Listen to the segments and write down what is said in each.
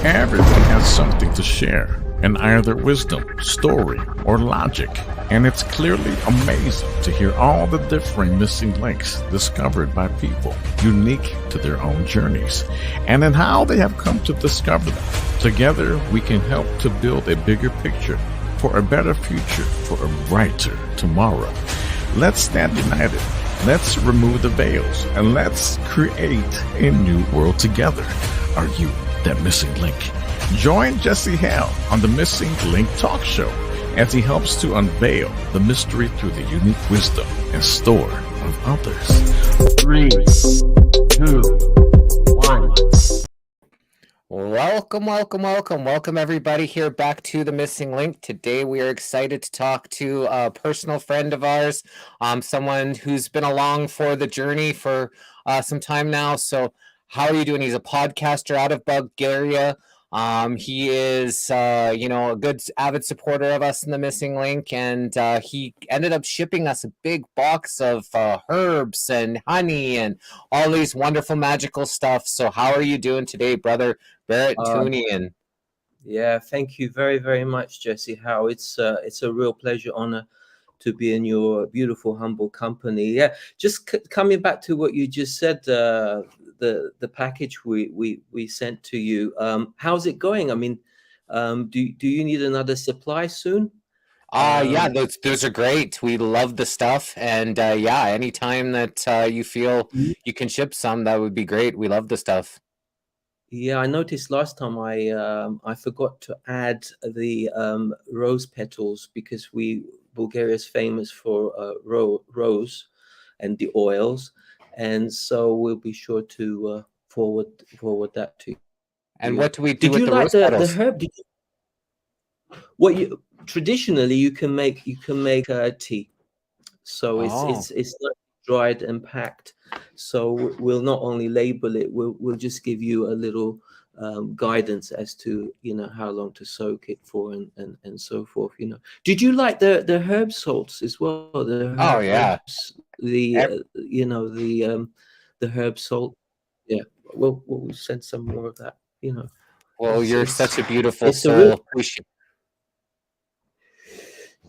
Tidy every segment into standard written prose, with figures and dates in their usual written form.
Everyone has something to share, in either wisdom, story, or logic. And it's clearly amazing to hear all the differing missing links discovered by people, unique to their own journeys, and in how they have come to discover them. Together, we can help to build a bigger picture for a better future, for a brighter tomorrow. Let's stand united. Let's remove the veils, and let's create a new world together. Are you that missing link? Join Jesse Hale on the Missing Link Talk Show as he helps to unveil the mystery through the unique wisdom and store of others. 3, 2, 1. Welcome everybody here back to the Missing Link. Today we are excited to talk to a personal friend of ours, someone who's been along for the journey for some time now. So how are you doing? He's a podcaster out of Bulgaria. He is, a good avid supporter of us in the Missing Link, and he ended up shipping us a big box of herbs and honey and all these wonderful magical stuff. So how are you doing today, brother Baret Tounian? Yeah, thank you very, very much, Jesse Howe. It's a real pleasure, honor to be in your beautiful, humble company. Yeah, just coming back to what you just said, the package we sent to you. How's it going? I mean, do you need another supply soon? Yeah, those are great. We love the stuff, and anytime that you feel you can ship some, that would be great. We love the stuff. Yeah, I noticed last time I forgot to add the rose petals because Bulgaria is famous for rose and the oils, and so we'll be sure to forward that to you. And what do we do with you the like rose petals? the herb? Traditionally you can make tea, so it's not dried and packed. So we'll not only label it, we'll just give you a little guidance as to how long to soak it for and so forth. Did you like the herb salts as well? The herb salt. Yeah, we'll send some more of that. Well, you're such a beautiful soul.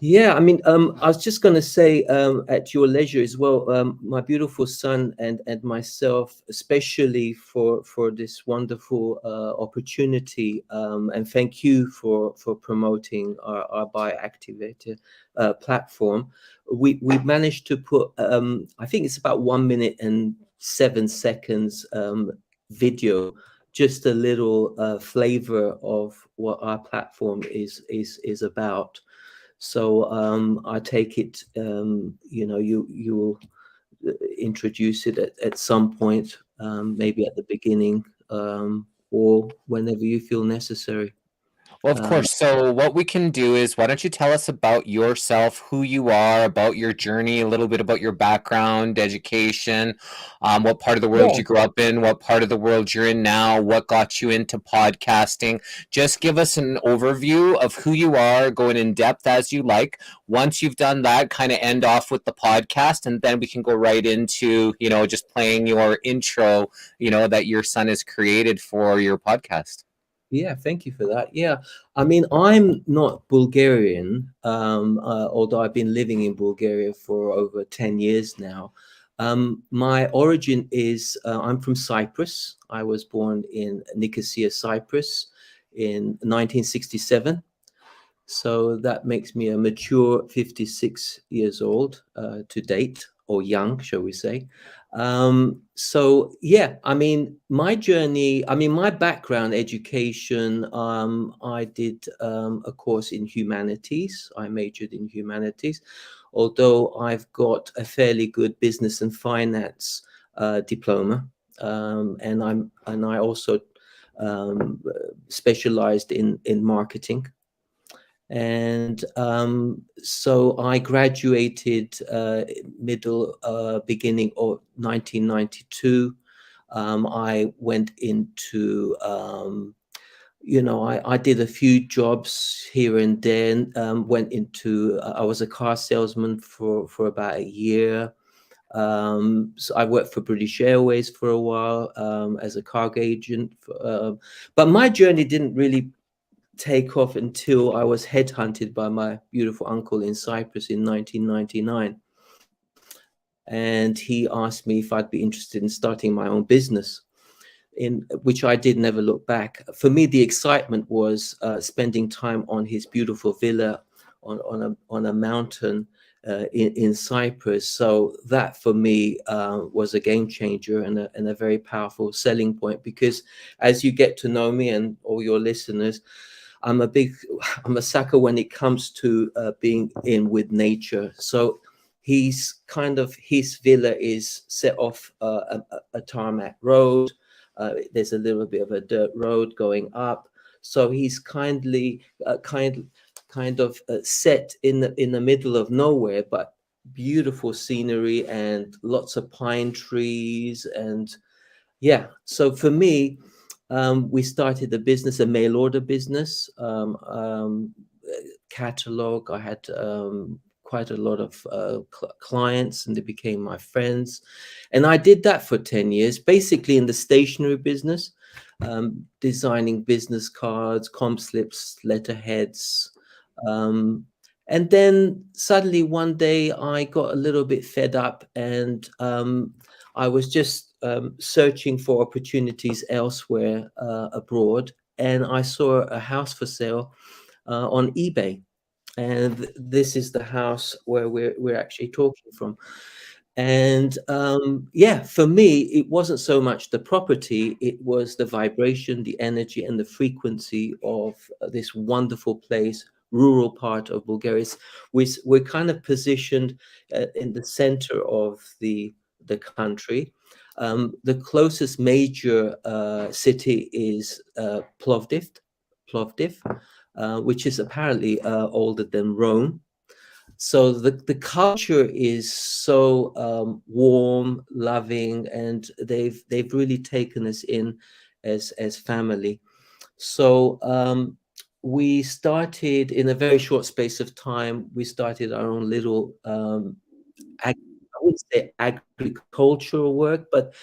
Yeah, I mean, I was just going to say, at your leisure as well, my beautiful son and myself, especially for this wonderful opportunity, and thank you for promoting our Activator platform. We managed to put, I think it's about 1 minute and 7 seconds video, just a little flavor of what our platform is about. So I take it, you will introduce it at some point, maybe at the beginning, or whenever you feel necessary. Well, of course. So what we can do is, why don't you tell us about yourself, who you are, about your journey, a little bit about your background, education, what part of the world you grew up in, what part of the world you're in now, what got you into podcasting. Just give us an overview of who you are, going in depth as you like. Once you've done that, kind of end off with the podcast, and then we can go right into, just playing your intro, that your son has created for your podcast. Yeah, thank you for that. Yeah, I mean, I'm not Bulgarian, although I've been living in Bulgaria for over 10 years now. My origin is, I'm from Cyprus. I was born in Nicosia, Cyprus in 1967. So that makes me a mature 56 years old to date, or young, shall we say. So yeah, I mean, my journey, my background education, I did a course in humanities. I majored in humanities, although I've got a fairly good business and finance diploma, and I also specialized in marketing. And so I graduated beginning of 1992. I went into, I did a few jobs here and there. I was a car salesman for about a year. So I worked for British Airways for a while as a cargo agent. But my journey didn't really take off until I was headhunted by my beautiful uncle in Cyprus in 1999. And he asked me if I'd be interested in starting my own business, in which I did never look back. For me, the excitement was spending time on his beautiful villa on a mountain in Cyprus. So that for me was a game changer and a very powerful selling point, because as you get to know me and all your listeners, I'm a sucker when it comes to being in with nature. So his villa is set off a tarmac road. There's a little bit of a dirt road going up. So he's kind of set in the middle of nowhere, but beautiful scenery and lots of pine trees. And yeah, so for me, we started a business, a mail order business, catalog. I had quite a lot of clients, and they became my friends. And I did that for 10 years, basically in the stationery business, designing business cards, comp slips, letterheads. And then suddenly one day I got a little bit fed up, and I was just searching for opportunities elsewhere abroad. And I saw a house for sale on eBay. And this is the house where we're actually talking from. And yeah, for me, it wasn't so much the property, it was the vibration, the energy, and the frequency of this wonderful place, rural part of Bulgaria. We're kind of positioned in the center of the country. The closest major city is Plovdiv, which is apparently older than Rome. So the culture is so warm, loving, and they've really taken us in as family. So we started in a very short space of time. We started our own little I wouldn't say agricultural work, but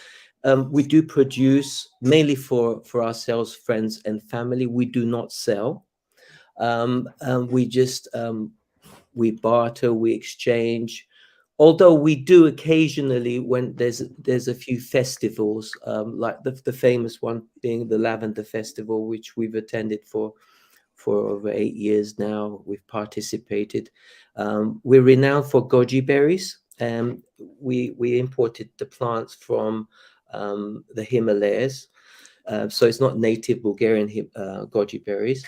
we do produce mainly for ourselves, friends, and family. We do not sell. We just we barter, we exchange. Although we do occasionally, when there's a few festivals, like the famous one being the Lavender Festival, which we've attended for over 8 years now. We've participated. We're renowned for goji berries. We imported the plants from the Himalayas, so it's not native Bulgarian goji berries.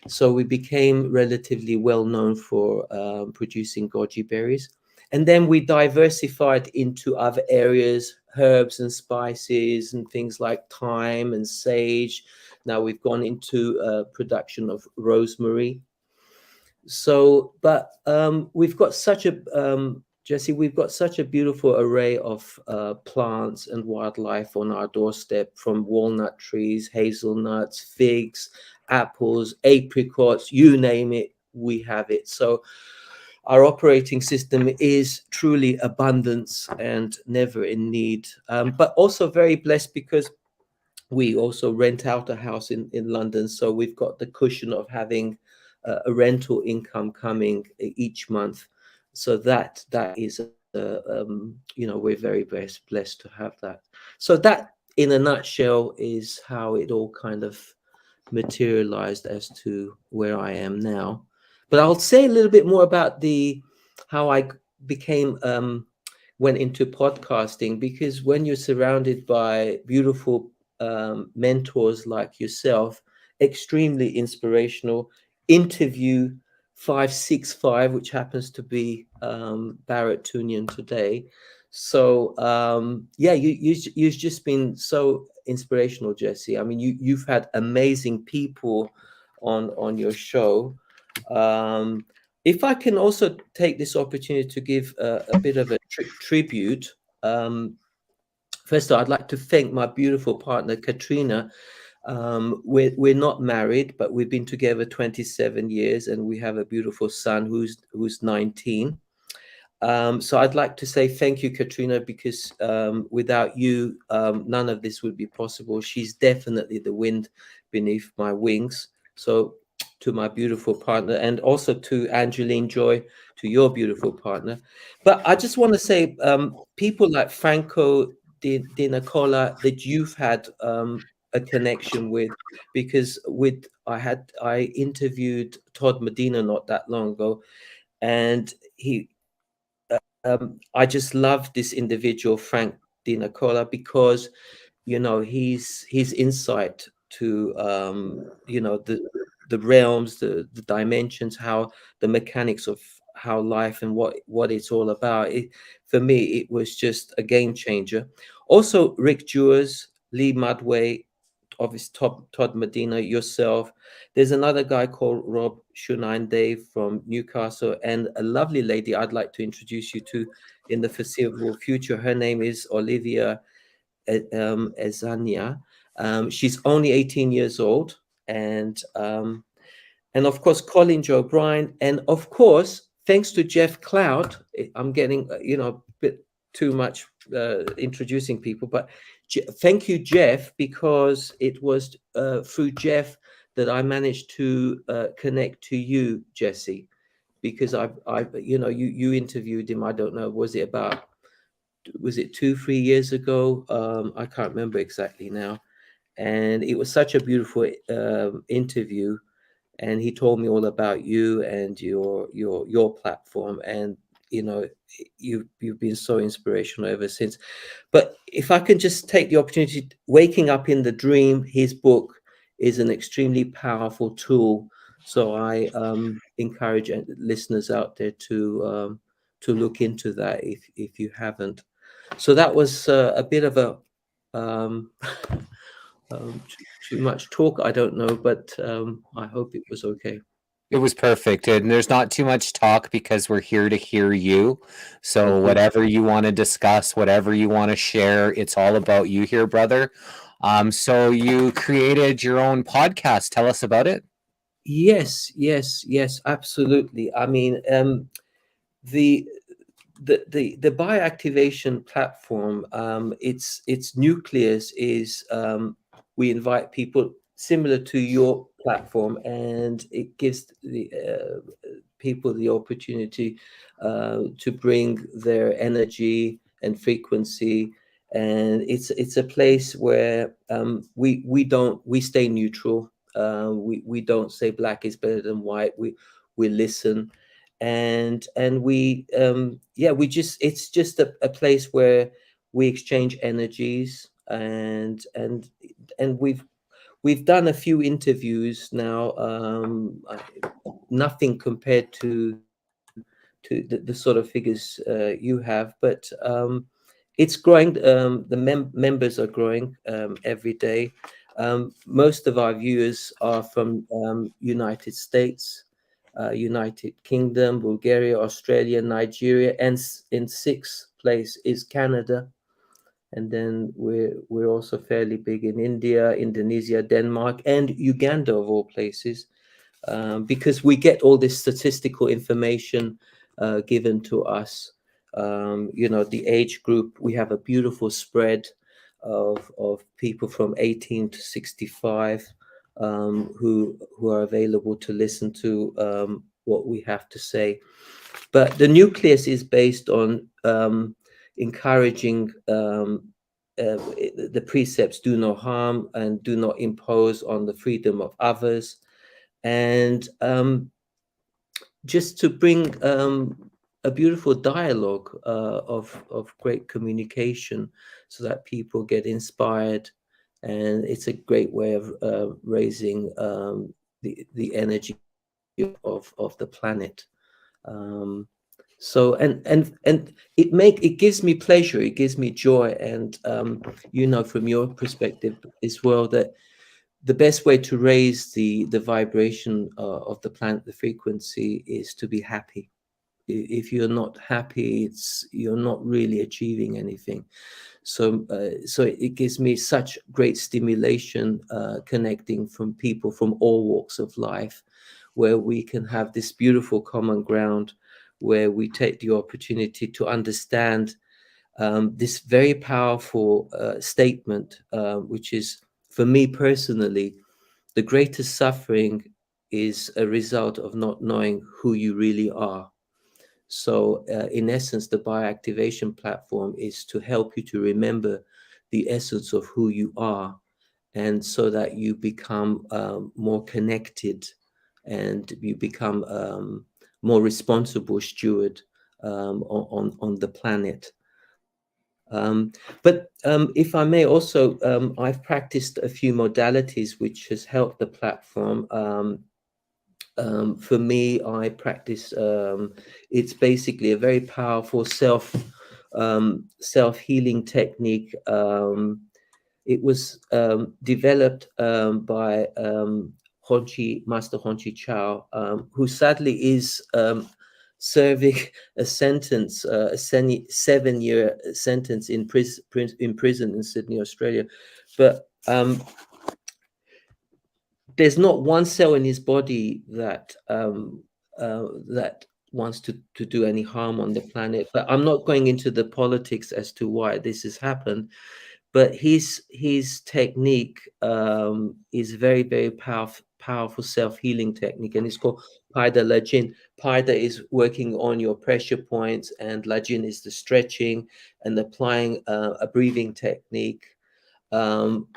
So we became relatively well known for producing goji berries. And then we diversified into other areas, herbs and spices and things like thyme and sage. Now we've gone into production of rosemary. So, but we've got such a, Jesse, we've got such a beautiful array of plants and wildlife on our doorstep, from walnut trees, hazelnuts, figs, apples, apricots, you name it, we have it. So our operating system is truly abundance and never in need, but also very blessed because we also rent out a house in London. So we've got the cushion of having a rental income coming each month. So that is, we're very blessed to have that. So that, in a nutshell, is how it all kind of materialized as to where I am now. But I'll say a little bit more about how I went into podcasting, because when you're surrounded by beautiful mentors like yourself, extremely inspirational, interview 565, which happens to be Baret Tounian today. So yeah, you've just been so inspirational, Jesse. I mean, you've had amazing people on your show. If I can also take this opportunity to give a bit of a tribute. First of all, I'd like to thank my beautiful partner, Katrina. We're not married, but we've been together 27 years, and we have a beautiful son who's 19. So I'd like to say thank you, Katrina, because without you, none of this would be possible. She's definitely the wind beneath my wings. So to my beautiful partner, and also to Angeline Joy, to your beautiful partner. But I just want to say, people like Franco Di Nicola that you've had a connection with, because I interviewed Todd Medina not that long ago, and I just love this individual, Frank Di Nicola, because his insight to the realms, the dimensions, how the mechanics of how life and what it's all about. For me, it was just a game changer. Also, Rick Dewars, Lee Mudway, obviously Todd Medina, yourself. There's another guy called Rob Shunine Dave from Newcastle, and a lovely lady I'd like to introduce you to in the foreseeable future. Her name is Olivia Ezania. She's only 18 years old, and of course Colin Joe O'Brien, and of course thanks to Jeff Cloud. I'm getting a bit too much introducing people, but thank you, Jeff, because it was through Jeff that I managed to connect to you, Jesse, because you interviewed him. I don't know, was it 2-3 years ago? I can't remember exactly now, and it was such a beautiful interview, and he told me all about you and your platform, and you've been so inspirational ever since. But if I can just take the opportunity, Waking Up in the Dream, his book is an extremely powerful tool. So I encourage listeners out there to look into that if you haven't. So that was a bit of a too much talk. I don't know, but I hope it was okay. It was perfect. And there's not too much talk because we're here to hear you. So Mhm. whatever you want to discuss, whatever you want to share, it's all about you here, brother. So you created your own podcast. Tell us about it. Yes, absolutely. I mean, the the bioactivation platform, its nucleus is, we invite people similar to your platform, and it gives the people the opportunity to bring their energy and frequency, and it's a place where we stay neutral. We don't say black is better than white. We listen, and we just, it's just a place where we exchange energies, and we've done a few interviews now, nothing compared to the sort of figures you have, but it's growing. The members are growing every day. Most of our viewers are from United States, United Kingdom, Bulgaria, Australia, Nigeria, and in sixth place is Canada. And then we're also fairly big in India, Indonesia, Denmark, and Uganda, of all places, because we get all this statistical information given to us. The age group, we have a beautiful spread of people from 18 to 65 who are available to listen to what we have to say. But the nucleus is based on encouraging the precepts: do no harm and do not impose on the freedom of others, and just to bring a beautiful dialogue of great communication, so that people get inspired, and it's a great way of raising the energy of the planet. So it gives me pleasure, it gives me joy, and from your perspective as well, that the best way to raise the vibration of the planet, the frequency, is to be happy. If you're not happy, you're not really achieving anything. So it gives me such great stimulation connecting from people from all walks of life, where we can have this beautiful common ground, where we take the opportunity to understand this very powerful statement, which is, for me personally, the greatest suffering is a result of not knowing who you really are. So, in essence, the bioactivation platform is to help you to remember the essence of who you are, and so that you become more connected, and you become more responsible steward on the planet. But if I may also, I've practiced a few modalities which has helped the platform. For me, I practice. It's basically a very powerful self healing technique. It was developed by Master Honchi Chao, who sadly is serving a sentence, a 7-year sentence in prison in Sydney, Australia. But there's not one cell in his body that that wants to do any harm on the planet. But I'm not going into the politics as to why this has happened. But his technique is very, very powerful self-healing technique, and it's called Paida Lajin. Paida is working on your pressure points, and Lajin is the stretching and applying a breathing technique,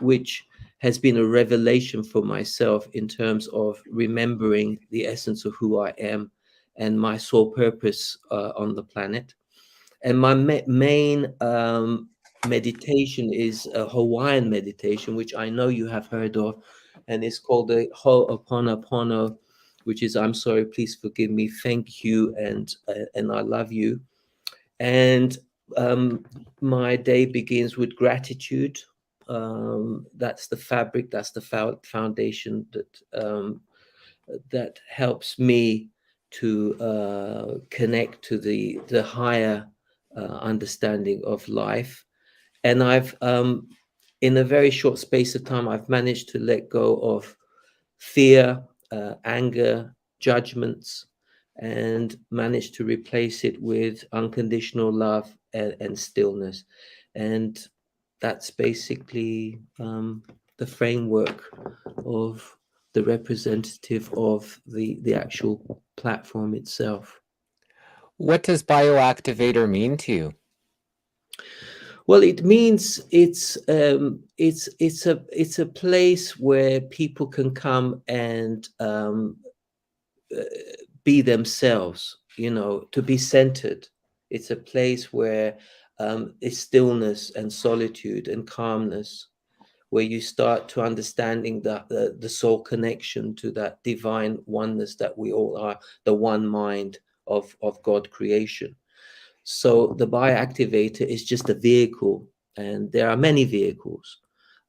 which has been a revelation for myself in terms of remembering the essence of who I am and my sole purpose on the planet. And my main meditation is a Hawaiian meditation, which I know you have heard of, and it's called the Ho'oponopono, which is, I'm sorry, please forgive me, thank you, and I love you. And my day begins with gratitude. That's the fabric, that's the foundation that helps me to connect to the higher understanding of life. And I've in a very short space of time, I've managed to let go of fear, anger, judgments, and managed to replace it with unconditional love and stillness. And that's basically the framework of the representative of the actual platform itself. What does bioactivator mean to you? Well, it means it's a place where people can come and be themselves, to be centered. It's a place where it's stillness and solitude and calmness, where you start to understanding the soul connection to that divine oneness that we all are, the one mind of God creation. So the bioactivator is just a vehicle, and there are many vehicles,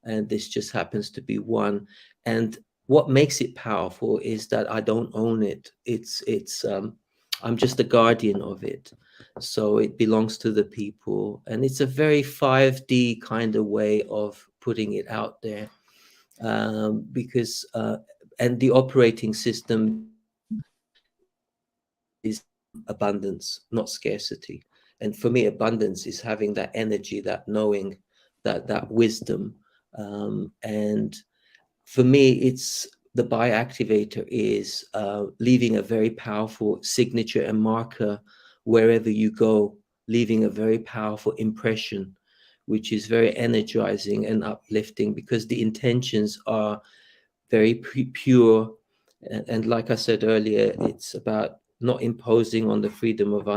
and this just happens to be one. And what makes it powerful is that I don't own it. I'm just a guardian of it. So it belongs to the people, and it's a very 5D kind of way of putting it out there, because and the operating system is abundance, not scarcity. And for me, abundance is having that energy, that knowing, that wisdom. And for me, it's the bioactivator is leaving a very powerful signature and marker wherever you go, leaving a very powerful impression, which is very energizing and uplifting, because the intentions are very pure. And like I said earlier, it's about not imposing on the freedom of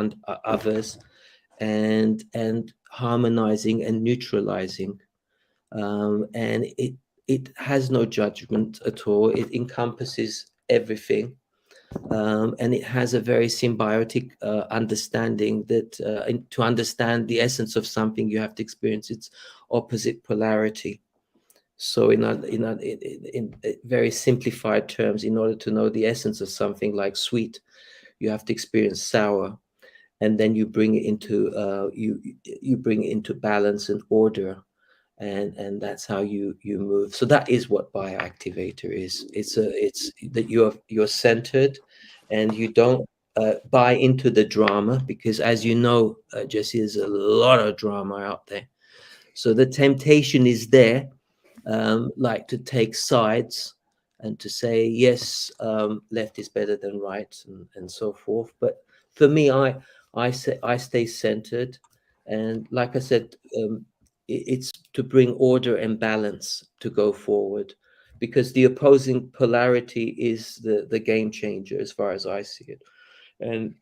others, and harmonizing and neutralizing. And it has no judgment at all. It encompasses everything. And it has a very symbiotic understanding that to understand the essence of something, you have to experience its opposite polarity. So in very simplified terms, in order to know the essence of something like sweet, you have to experience sour, and then you bring it into you bring it into balance and order, and that's how you move. So that is what bioactivator is. It's that you're centered, and you don't buy into the drama, because as you know, Jesse, there's a lot of drama out there. So the temptation is there, like to take sides and to say, yes, left is better than right, and so forth. But for me, I stay centered. And like I said, it's to bring order and balance to go forward, because the opposing polarity is the game changer as far as I see it. And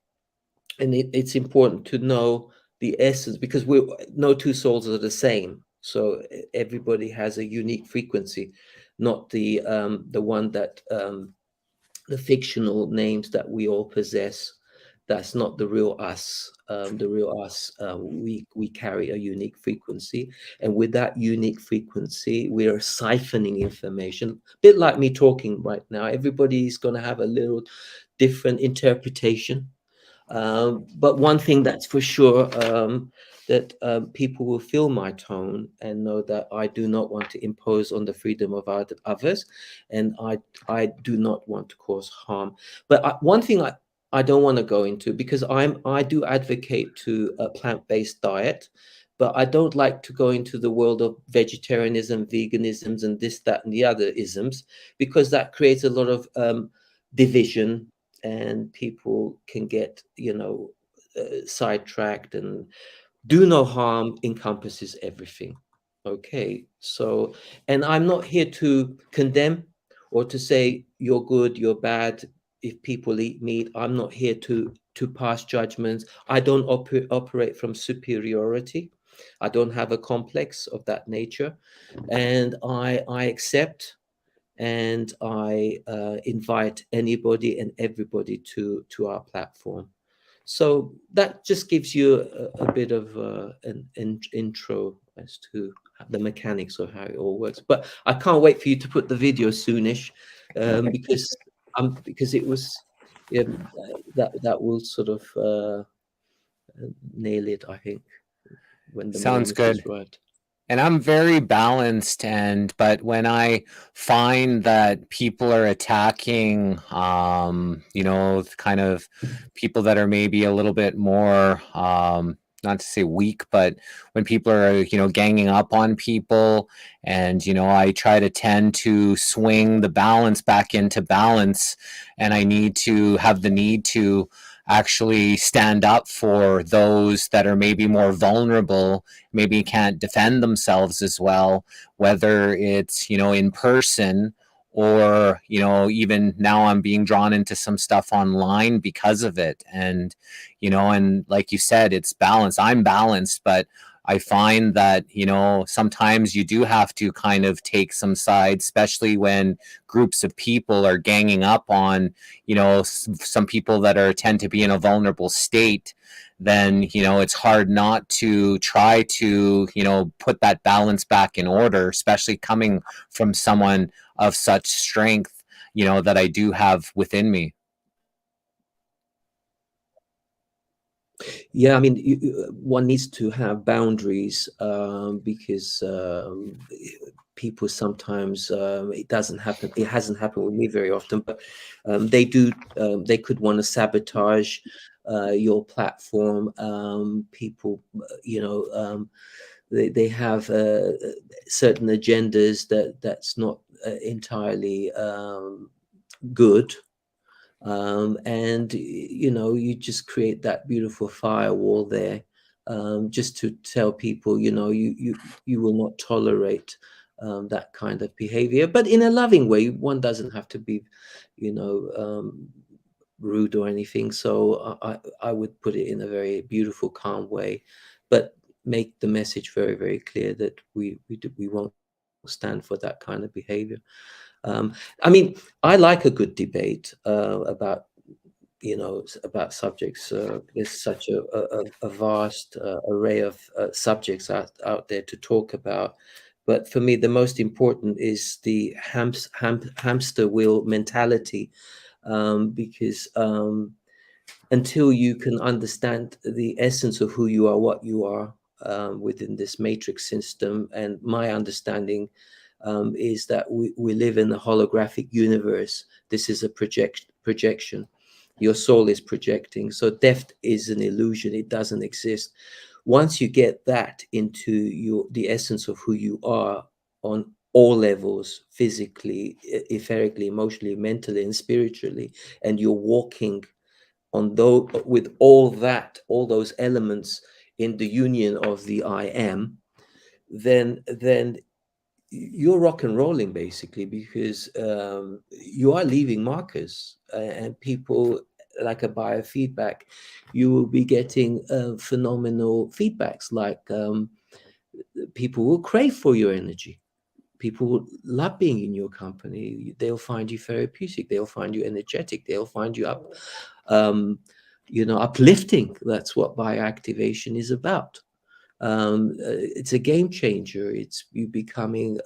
it's important to know the essence, because we no two souls are the same. So everybody has a unique frequency, not the one that the fictional names that we all possess. That's not the real us. The real us, we carry a unique frequency, and with that unique frequency, we are siphoning information. A bit like me talking right now. Everybody's going to have a little different interpretation. But one thing that's for sure, that people will feel my tone and know that I do not want to impose on the freedom of others, and I do not want to cause harm. But one thing I don't want to go into, because I do advocate to a plant-based diet, but I don't like to go into the world of vegetarianism, veganisms, and this, that, and the other isms, because that creates a lot of division, and people can get, sidetracked. And do no harm encompasses everything. Okay, so, and I'm not here to condemn or to say you're good, you're bad. If people eat meat, I'm not here to pass judgments. I don't operate from superiority. I don't have a complex of that nature, and I accept, and I invite anybody and everybody to our platform. So that just gives you a bit of an intro as to the mechanics of how it all works. But I can't wait for you to put the video soonish, because it was, yeah, that will sort of nail it, I think, when the Sounds moment is good. right. And I'm very balanced, but when I find that people are attacking, kind of people that are maybe a little bit more, not to say weak, but when people are, ganging up on people, and, I try to tend to swing the balance back into balance, and I have the need to actually stand up for those that are maybe more vulnerable, maybe can't defend themselves as well, whether it's, in person, or, even now I'm being drawn into some stuff online because of it. And, and like you said, it's balance. I'm balanced, but I find that, sometimes you do have to kind of take some sides, especially when groups of people are ganging up on, some people that tend to be in a vulnerable state. Then, it's hard not to try to, put that balance back in order, especially coming from someone of such strength, that I do have within me. Yeah, I mean, one needs to have boundaries, because people sometimes, it doesn't happen. It hasn't happened with me very often, but they do. They could want to sabotage your platform. People, they have certain agendas that's not entirely good. And you just create that beautiful firewall there, just to tell people, you will not tolerate that kind of behavior, but in a loving way. One doesn't have to be, rude or anything. So I would put it in a very beautiful, calm way, but make the message very, very clear that we won't stand for that kind of behavior. I mean, I like a good debate about subjects. There's such a vast array of subjects out there to talk about. But for me, the most important is the hamster wheel mentality, because until you can understand the essence of who you are, what you are, within this matrix system, and my understanding is that we live in a holographic universe. This is a projection. Your soul is projecting. So death is an illusion. It doesn't exist. Once you get that into the essence of who you are on all levels, physically, etherically, emotionally, mentally, and spiritually, and you're walking on those with all those elements in the union of the I am, then you're rock and rolling basically, because you are leaving markers, and people, like a biofeedback, you will be getting phenomenal feedbacks, like people will crave for your energy. People will love being in your company. They'll find you therapeutic. They'll find you energetic. They'll find you up, uplifting. That's what bioactivation is about. It's a game changer. It's you becoming,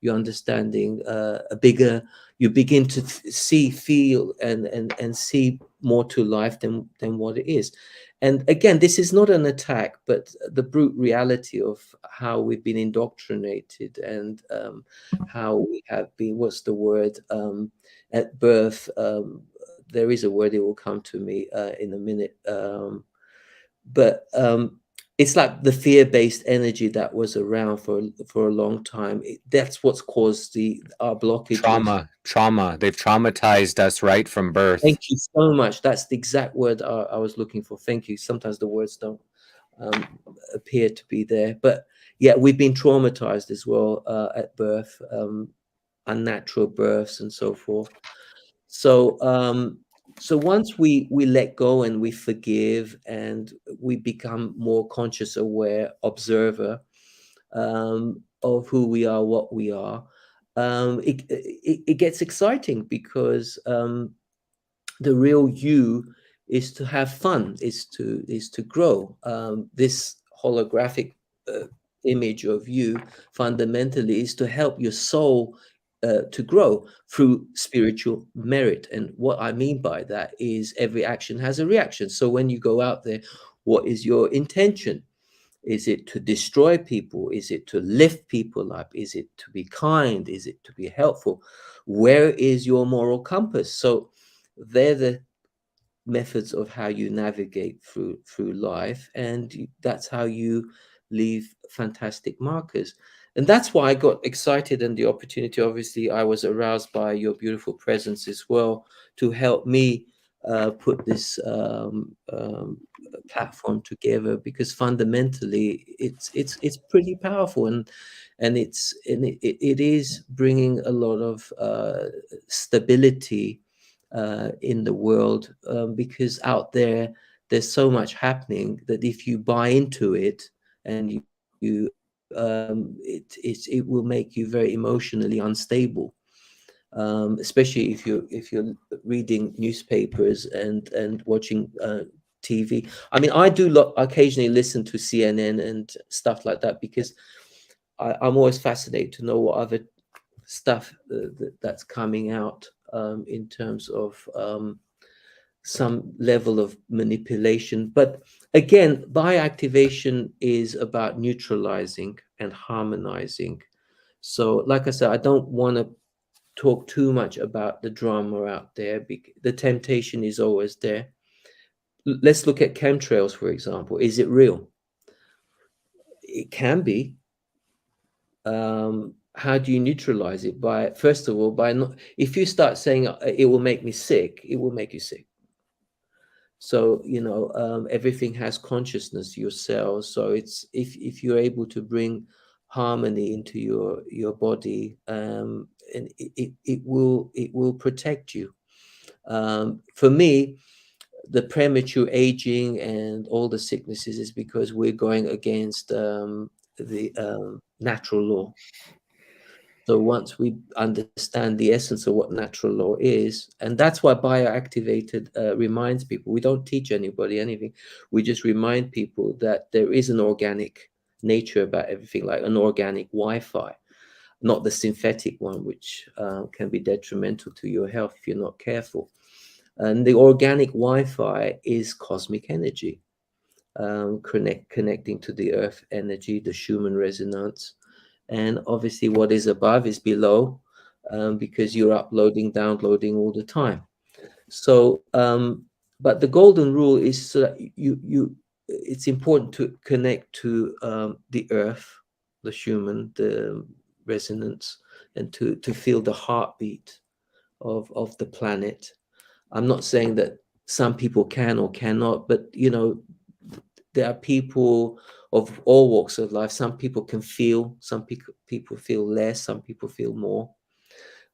you understanding a bigger. You begin to see, feel, and see more to life than what it is. And again, this is not an attack, but the brute reality of how we've been indoctrinated, and how we have been. What's the word? At birth, there is a word. It will come to me in a minute. But it's like the fear-based energy that was around for a long time. That's what's caused our blockages. Trauma. They've traumatized us right from birth. Thank you so much. That's the exact word I was looking for. Thank you. Sometimes the words don't appear to be there, but yeah, we've been traumatized as well at birth, unnatural births and so forth. So so once we let go and we forgive, and we become more conscious, aware observer of who we are, what we are, it gets exciting, because the real you is to have fun, is to grow. This holographic image of you fundamentally is to help your soul to grow through spiritual merit. And what I mean by that is every action has a reaction. So when you go out there, what is your intention? Is it to destroy people? Is it to lift people up? Is it to be kind? Is it to be helpful? Where is your moral compass? So they're the methods of how you navigate through life, and that's how you leave fantastic markers. And that's why I got excited, and the opportunity, obviously I was aroused by your beautiful presence as well, to help me put this platform together, because fundamentally it's pretty powerful, and it is bringing a lot of stability in the world, because out there's so much happening that if you buy into it, and it will make you very emotionally unstable, especially if you're reading newspapers and watching TV. I mean, I do occasionally listen to CNN and stuff like that, because I'm always fascinated to know what other stuff that's coming out in terms of some level of manipulation. But again, bioactivation is about neutralizing and harmonizing. So like I said, I don't want to talk too much about the drama out there, because the temptation is always there. Let's look at chemtrails, for example. Is it real? It can be. How do you neutralize it? By, first of all, by not, if you start saying it will make me sick, it will make you sick. So everything has consciousness, your cells. So it's if you're able to bring harmony into your body, and it will protect you. For me, the premature aging and all the sicknesses is because we're going against the natural law. So once we understand the essence of what natural law is, and that's why bioactivated reminds people, we don't teach anybody anything. We just remind people that there is an organic nature about everything, like an organic Wi-Fi, not the synthetic one, which can be detrimental to your health if you're not careful. And the organic Wi-Fi is cosmic energy, connecting to the earth energy, the Schumann resonance. And obviously what is above is below, because you're uploading, downloading all the time. So, but the golden rule is so that it's important to connect to the earth, the human, the resonance, and to feel the heartbeat of the planet. I'm not saying that some people can or cannot, but there are people of all walks of life. Some people can feel, some people feel less, some people feel more.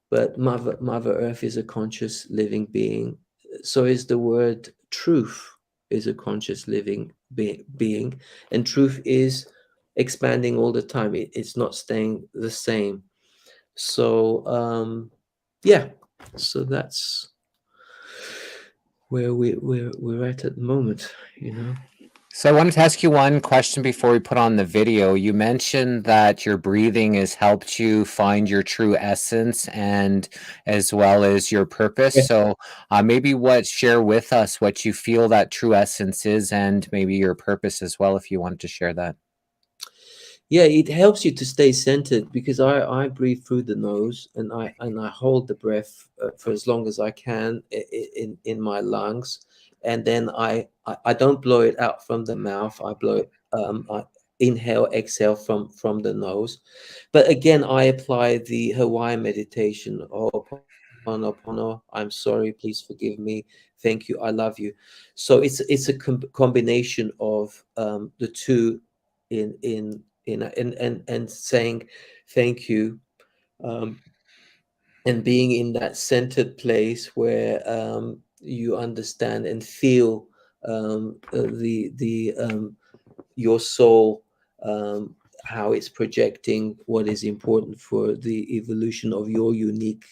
But Mother Earth is a conscious living being. So is the word truth is a conscious living being, and truth is expanding all the time. It's not staying the same. So yeah, so that's where we're at the moment, So I wanted to ask you one question before we put on the video. You mentioned that your breathing has helped you find your true essence and as well as your purpose. Yeah. So maybe share with us what you feel that true essence is and maybe your purpose as well, if you wanted to share that. Yeah, it helps you to stay centered because I breathe through the nose and I hold the breath for as long as I can in my lungs, and then I don't blow it out from the mouth. I blow it. I inhale, exhale from the nose. But again, I apply the Hawaiian meditation. Ho'oponopono, I'm sorry, please forgive me. Thank you, I love you. So it's a combination of the two and saying thank you, um, and being in that centered place where you understand and feel the your soul, how it's projecting what is important for the evolution of your unique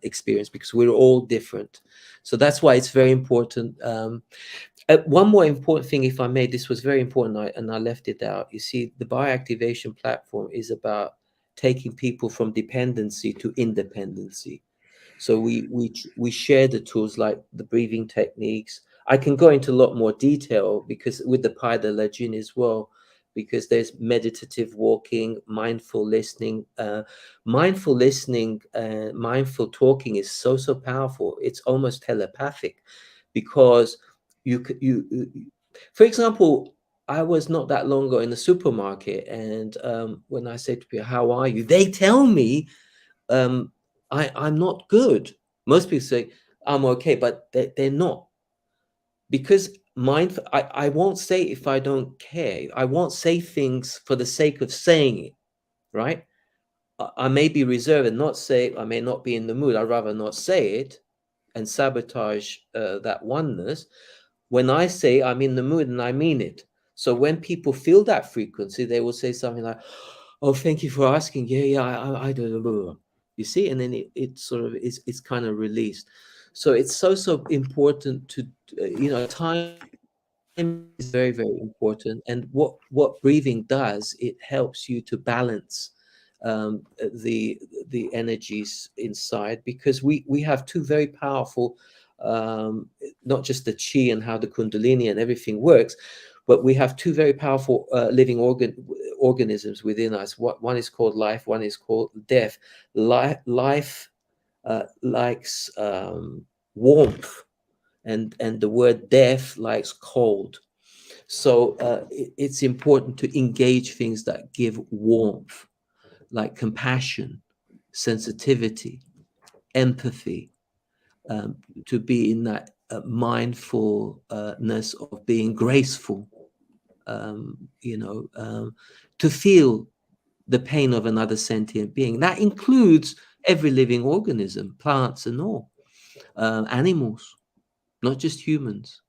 experience, because we're all different. So that's why it's very important. One more important thing, if I may, this was very important, and I left it out. You see, the bioactivation platform is about taking people from dependency to independency. So we share the tools like the breathing techniques. I can go into a lot more detail because with the Pai de la Jin as well, because there's meditative walking, mindful listening. Mindful talking is so powerful. It's almost telepathic because for example, I was not that long ago in the supermarket, and when I say to people, "How are you?" they tell me, um, I'm not good. Most people say I'm okay, but they're not, because I won't say if I don't care. I won't say things for the sake of saying it, right? I may be reserved and not say it. I may not be in the mood. I'd rather not say it and sabotage that oneness. When I say I'm in the mood and I mean it. So when people feel that frequency, they will say something like, "Oh, thank you for asking. Yeah, I don't know." You see, and then it sort of it's kind of released. So it's so important to time is very important, and what breathing does, it helps you to balance the energies inside, because we have two very powerful, not just the chi and how the kundalini and everything works, but we have two very powerful living organisms within us. One is called life, one is called death. Life likes warmth, and the word death likes cold. So it's important to engage things that give warmth, like compassion, sensitivity, empathy, to be in that mindfulness of being graceful, to feel the pain of another sentient being. That includes every living organism, plants and all, animals, not just humans,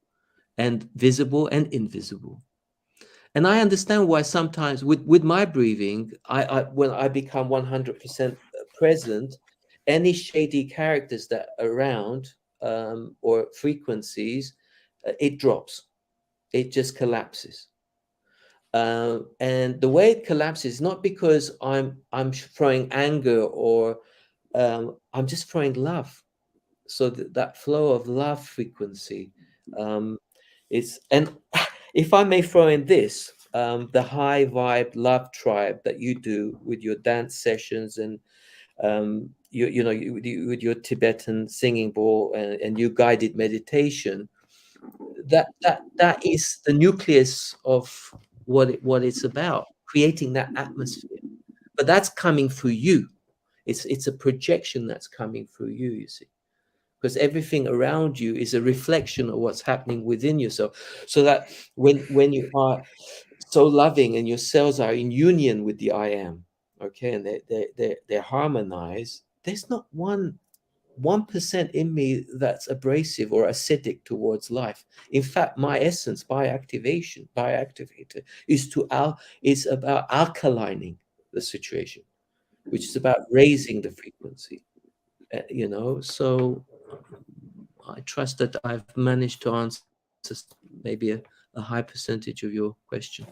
and visible and invisible. And I understand why sometimes with my breathing, I when I become 100% present, any shady characters that are around, or frequencies, it drops. It just collapses. And the way it collapses is not because I'm throwing anger, or I'm just throwing love. So that flow of love frequency, it's and if I may throw in this, the high vibe love tribe that you do with your dance sessions, and with your Tibetan singing bowl and your guided meditation, that is the nucleus of what it's about, creating that atmosphere. But that's coming through you. It's a projection that's coming through you, you see, because everything around you is a reflection of what's happening within yourself. So that when you are so loving and your cells are in union with the I am, okay, and they're harmonized, there's not 1% in me that's abrasive or acidic towards life. In fact, my essence, Activator, is about alkalining the situation, which is about raising the frequency. So I trust that I've managed to answer maybe a high percentage of your question.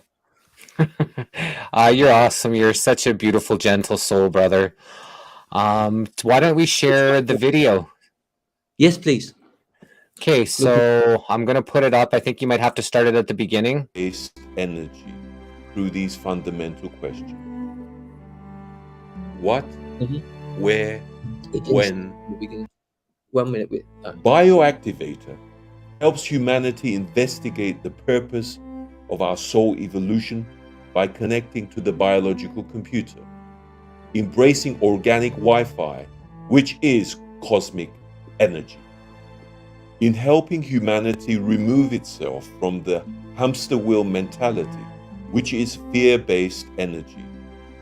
You're awesome. You're such a beautiful, gentle soul, brother. Why don't we share the video? Yes, please. Okay, so I'm going to put it up. I think you might have to start it at the beginning. Based energy through these fundamental questions. What, where, when. 1 minute. Bioactivator helps humanity investigate the purpose of our soul evolution by connecting to the biological computer, embracing organic Wi-Fi, which is cosmic energy, in helping humanity remove itself from the hamster wheel mentality, which is fear-based energy,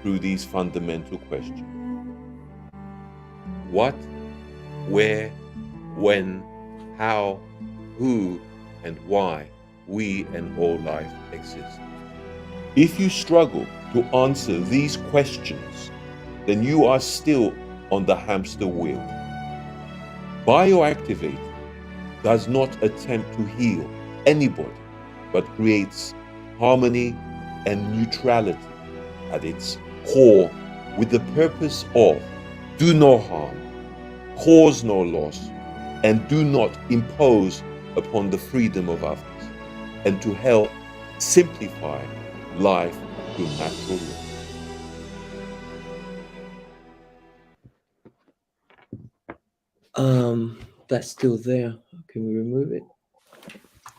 through these fundamental questions. What, where, when, how, who, and why we and all life exist. If you struggle to answer these questions, then you are still on the hamster wheel. Bioactivator does not attempt to heal anybody, but creates harmony and neutrality at its core, with the purpose of do no harm, cause no loss, and do not impose upon the freedom of others, and to help simplify life through natural law. That's still there. Can we remove it?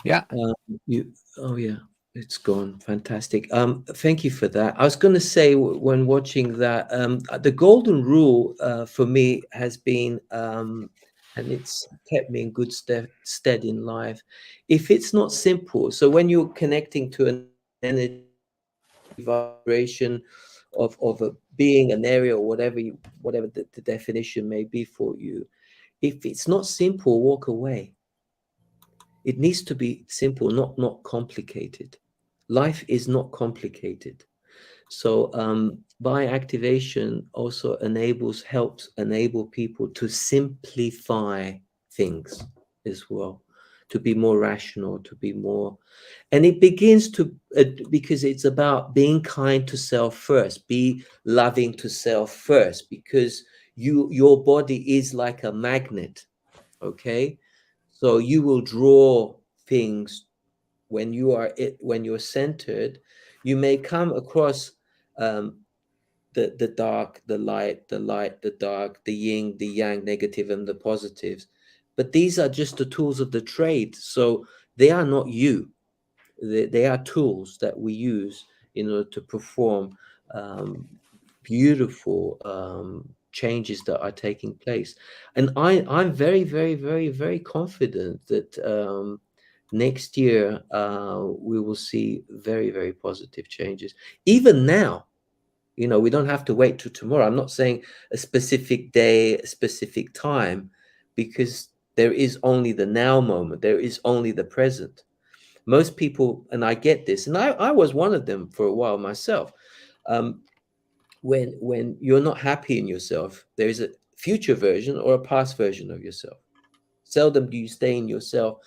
Yeah. Yeah, it's gone. Fantastic. Thank you for that. I was going to say when watching that, the golden rule for me has been, and it's kept me in good stead in life. If it's not simple, so when you're connecting to an energy vibration of a being, an area, or whatever the definition may be for you, if it's not simple, walk away. It needs to be simple, not complicated. Life is not complicated. So by activation also helps enable people to simplify things as well, to be more rational, to be more, and it begins to because it's about being kind to self first, be loving to self first, because your body is like a magnet, okay? So you will draw things when you're centered. You may come across the dark, the light, the dark, the yin, the yang, negative and the positives. But these are just the tools of the trade. So they are not you. They are tools that we use in order to perform beautiful changes that are taking place. And I'm very, very, very, very confident that next year we will see very, very positive changes. Even now, we don't have to wait till tomorrow. I'm not saying a specific day, a specific time, because there is only the now moment. There is only the present. Most people, and I get this, and I was one of them for a while myself. When you're not happy in yourself, there is a future version or a past version of yourself. Seldom do you stay in yourself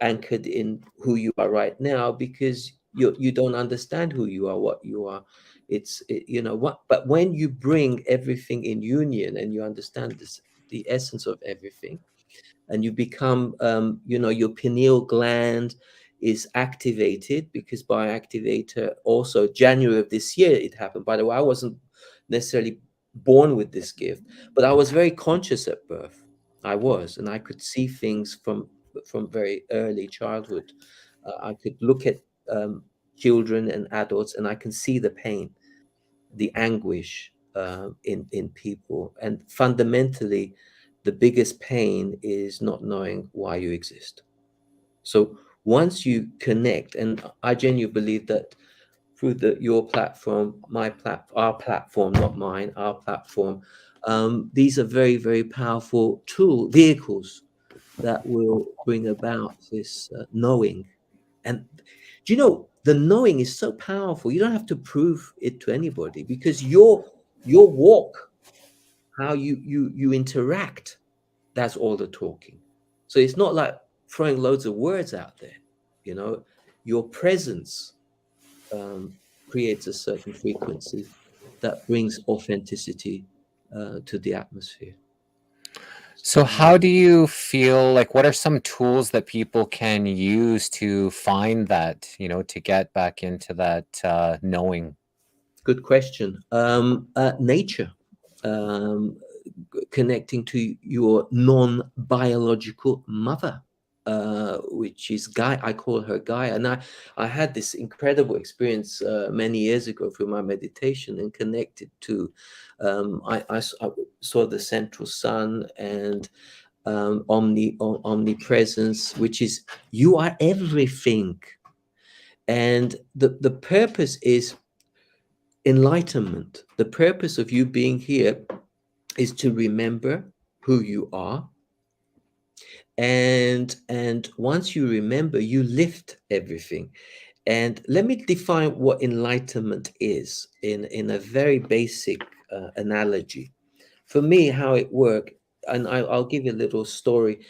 anchored in who you are right now, because you don't understand who you are, what you are. But when you bring everything in union and you understand the essence of everything, and you become your pineal gland is activated, because by activator also January of this year it happened. By the way, I wasn't necessarily born with this gift, but I was very conscious at birth. I was, and I could see things from very early childhood. I could look at children and adults, and I can see the pain, the anguish in people, and fundamentally, the biggest pain is not knowing why you exist. So once you connect, and I genuinely believe that through your platform, our platform, not mine, our platform, these are very, very powerful vehicles that will bring about this knowing. And do you know, the knowing is so powerful. You don't have to prove it to anybody, because your walk, how you interact, that's all the talking. So it's not like throwing loads of words out there. You know, your presence creates a certain frequency that brings authenticity to the atmosphere. So how do you feel like, what are some tools that people can use to find that, to get back into that knowing? Good question. Nature, um, connecting to your non-biological mother, which is Gaia. I call her Gaia, and I had this incredible experience many years ago through my meditation, and connected to. I saw the central sun and omnipresence, which is you are everything, and the purpose is enlightenment. The purpose of you being here is to remember who you are, and once you remember, you lift everything. And let me define what enlightenment is in a very basic analogy. For me, how it works, and I'll give you a little story.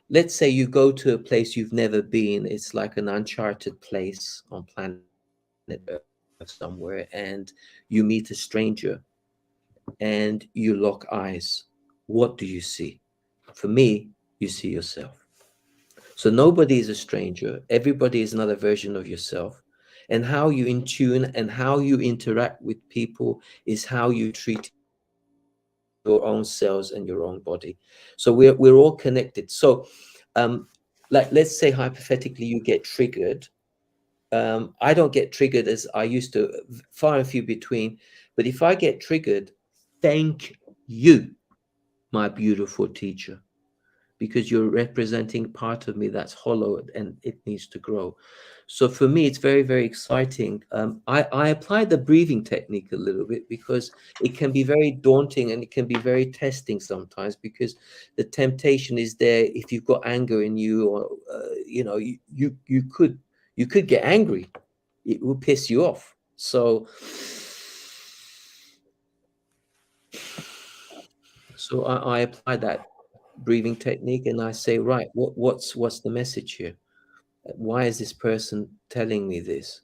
Let's say you go to a place you've never been. It's like an uncharted place on planet Earth somewhere, and you meet a stranger and you lock eyes. What do you see? For me, you see yourself. So nobody is a stranger. Everybody is another version of yourself. And how you in tune and how you interact with people is how you treat your own cells and your own body. So we're all connected. So like, let's say hypothetically you get triggered. I don't get triggered as I used to, far and few between. But if I get triggered, thank you, my beautiful teacher, because you're representing part of me that's hollow and it needs to grow. So for me, it's very, very exciting. I apply the breathing technique a little bit because it can be very daunting and it can be very testing sometimes, because the temptation is there. If you've got anger in you, or you could get angry. It will piss you off. So I apply that breathing technique, and I say, right, what's the message here? Why is this person telling me this?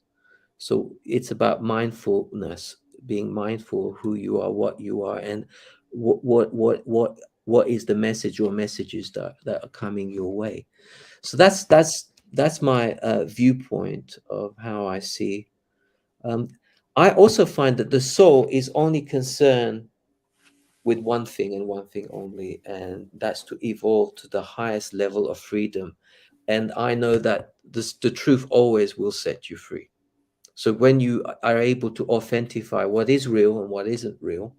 So it's about mindfulness, being mindful of who you are, and what is the message or messages that are coming your way. So that's my viewpoint of how I see. I also find that the soul is only concerned with one thing and one thing only, and that's to evolve to the highest level of freedom. And I know that the truth always will set you free. So when you are able to authentify what is real and what isn't real,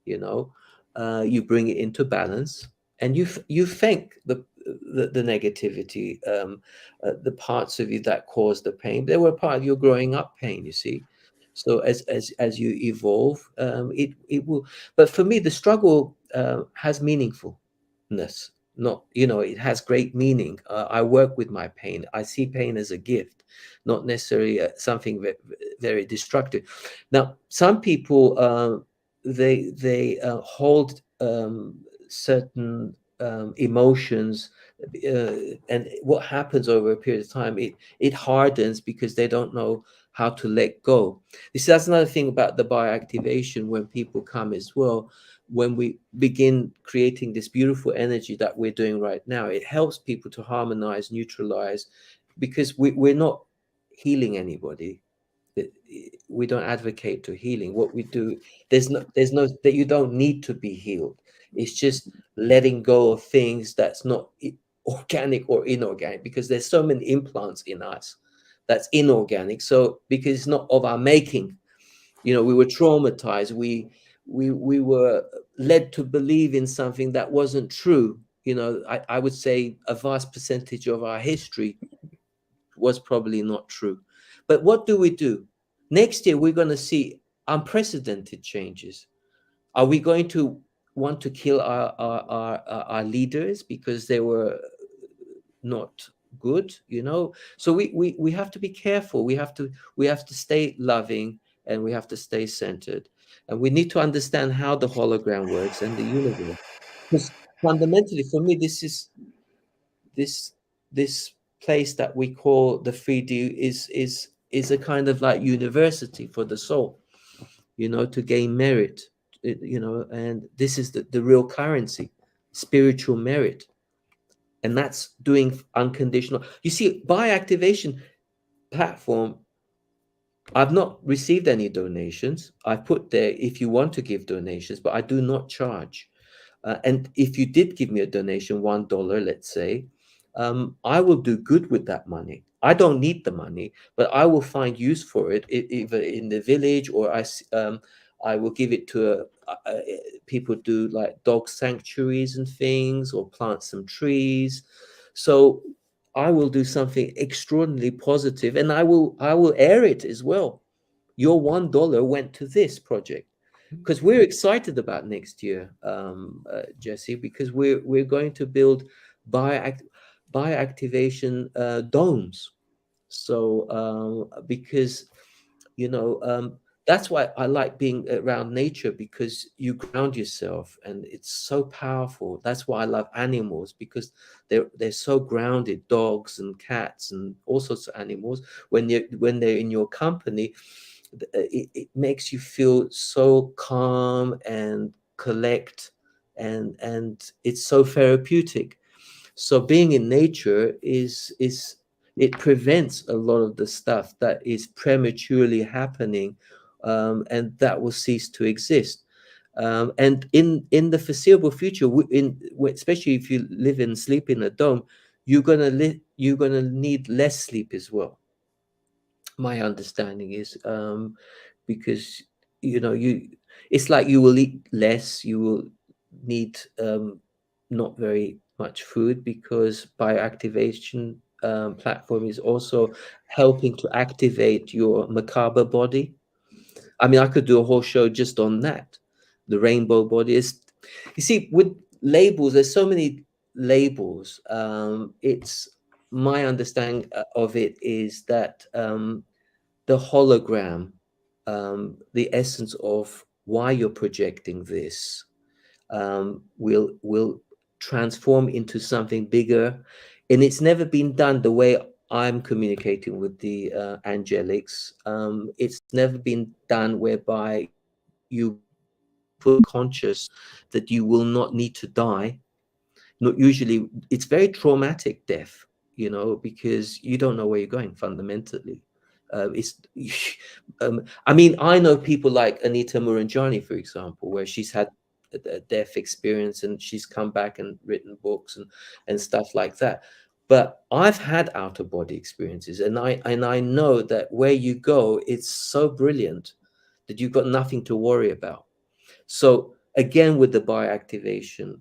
you bring it into balance, and you thank the negativity, the parts of you that caused the pain. They were part of your growing up pain, you see. So as you evolve, it will. But for me, the struggle has meaningfulness. Not, it has great meaning. I work with my pain. I see pain as a gift, not necessarily something very, very destructive. Now, some people they hold certain emotions, and what happens over a period of time, it hardens because they don't know how to let go. That's another thing about the bioactivation. When people come as well, when we begin creating this beautiful energy that we're doing right now, it helps people to harmonize, neutralize, because we're not healing anybody. we don't advocate to healing. What we do, there's no that you don't need to be healed. It's just letting go of things that's not organic or inorganic, because there's so many implants in us that's inorganic. So because it's not of our making, we were traumatized. We were led to believe in something that wasn't true. I would say a vast percentage of our history was probably not true. But what do we do? Next year, we're going to see unprecedented changes. Are we going to want to kill our leaders because they were not good? So we have to be careful. We have to stay loving, and we have to stay centered, and we need to understand how the hologram works and the universe. Because fundamentally, for me, this place that we call the 3D is a kind of like university for the soul, to gain merit, and this is the real currency, spiritual merit. And that's doing unconditional. You see, by activation platform, I've not received any donations. I put there if you want to give donations, but I do not charge. And if you did give me a donation, $1, let's say, I will do good with that money. I don't need the money, but I will find use for it, either in the village, or I will give it to people do like dog sanctuaries and things, or plant some trees. So I will do something extraordinarily positive, and I will air it as well. Your $1 went to this project, because we're excited about next year, Jesse, because we're going to build bioactivation domes. So because that's why I like being around nature, because you ground yourself, and it's so powerful. That's why I love animals, because they're so grounded. Dogs and cats and all sorts of animals, when they're in your company, it makes you feel so calm and collect, and it's so therapeutic. So being in nature is it prevents a lot of the stuff that is prematurely happening, and that will cease to exist. And in the foreseeable future, especially if you live and sleep in a dome, you're gonna need less sleep as well. My understanding is, because it's like you will eat less, you will need not very much food, because bioactivation platform is also helping to activate your macabre body. I mean, I could do a whole show just on that. The rainbow body is, you see, with labels, there's so many labels. It's my understanding of it is that the hologram, the essence of why you're projecting this, will transform into something bigger. And it's never been done the way I'm communicating with the angelics. It's never been done whereby you feel conscious that you will not need to die. Not usually, it's very traumatic death, because you don't know where you're going fundamentally. It's I mean, I know people like Anita Muranjani, for example, where she's had a death experience, and she's come back and written books and stuff like that. But I've had out of body experiences, and I know that where you go, it's so brilliant that you've got nothing to worry about. So again, with the bioactivation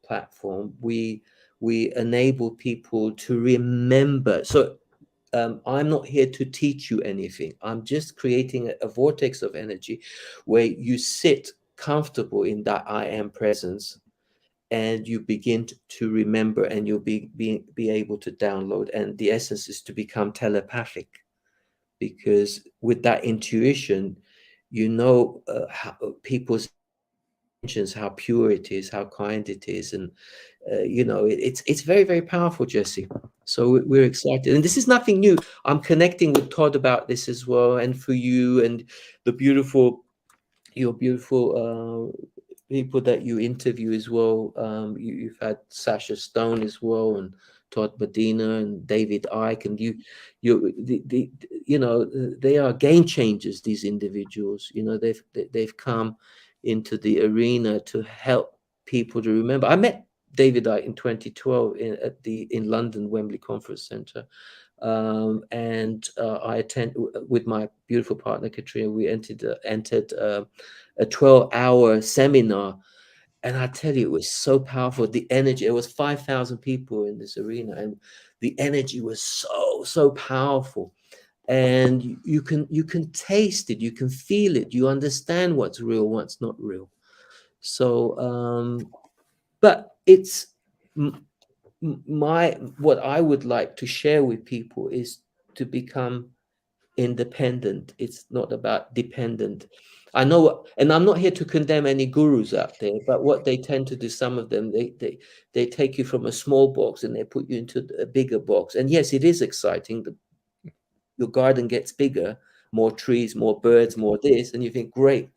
platform, we enable people to remember. So I'm not here to teach you anything. I'm just creating a vortex of energy where you sit comfortable in that I am presence, and you begin to remember, and you'll be able to download. And the essence is to become telepathic, because with that intuition, how people's intentions, how pure it is, how kind it is, and it's very, very powerful, Jesse. So we're excited, and this is nothing new. I'm connecting with Todd about this as well, and for you and your beautiful people that you interview as well. You've had Sasha Stone as well, and Todd Medina and David Icke, and you know, they are game changers. These individuals, you know, they've come into the arena to help people to remember. I met David Icke in 2012 in London, Wembley Conference Centre. And I attend with my beautiful partner Katrina. We entered a 12-hour seminar, and I tell you, it was so powerful. The energy. It was 5,000 people in this arena, and the energy was so powerful. And you can taste it, you can feel it, you understand what's real, what's not real. So, but it's what I would like to share with people is to become independent. It's not about dependent. I know, and I'm not here to condemn any gurus out there, but what they tend to do, some of them, they take you from a small box and they put you into a bigger box. And yes, it is exciting. Your garden gets bigger, more trees, more birds, more this, and you think, great.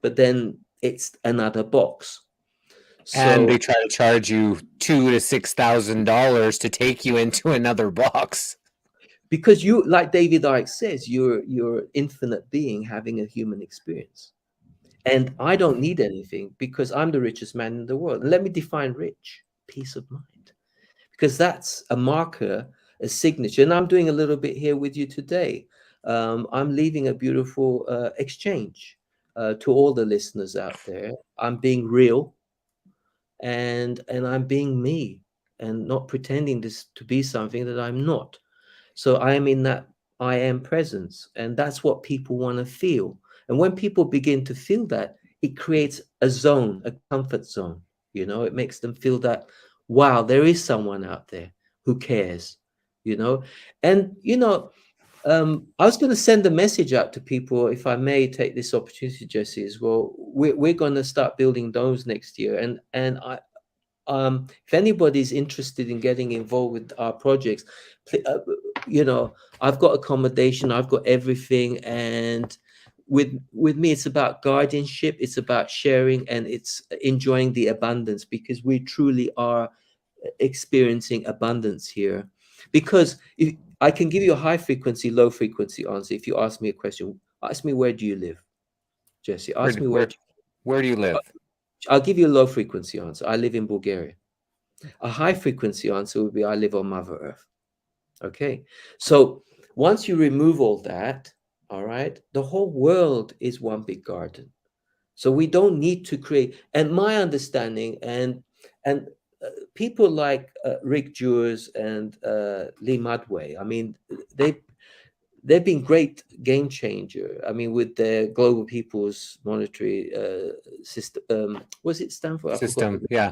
But then it's another box. And So they try to charge you $2,000 to $6,000 to take you into another box. because you, like David Icke says, you're infinite being having a human experience. And I don't need anything because I'm the richest man in the world. And let me define rich: peace of mind. Because that's a marker, a signature. And I'm doing a little bit here with you today. I'm leaving a beautiful exchange to all the listeners out there. I'm being real, and I'm being me, and not pretending to be something that I'm not. So I am in that I am presence, and that's what people want to feel. And when people begin to feel that, it creates a zone, a comfort zone. You know, it makes them feel that, wow, there is someone out there who cares, you know. And, you know, I was going to send a message out to people, if I may take this opportunity, Jesse, as well. We're going to start building those next year. And if anybody's interested in getting involved with our projects, you know, I've got accommodation, I've got everything, and with me, it's about guardianship, it's about sharing, and it's enjoying the abundance, because we truly are experiencing abundance here. Because if I can give you a high frequency, low frequency answer. If you ask me a question, ask me, where do you live, Jesse? Ask me Where do you live? I'll give you a low frequency answer. I live in Bulgaria. A high frequency answer would be, I live on Mother Earth. Okay. So once you remove all that, all right, the whole world is one big garden. So we don't need to create. And my understanding, and people like Rick Jewers and Lee Mudway, I mean, they've been great game changer. I mean, with their global people's monetary system, what's it stand for? System, yeah.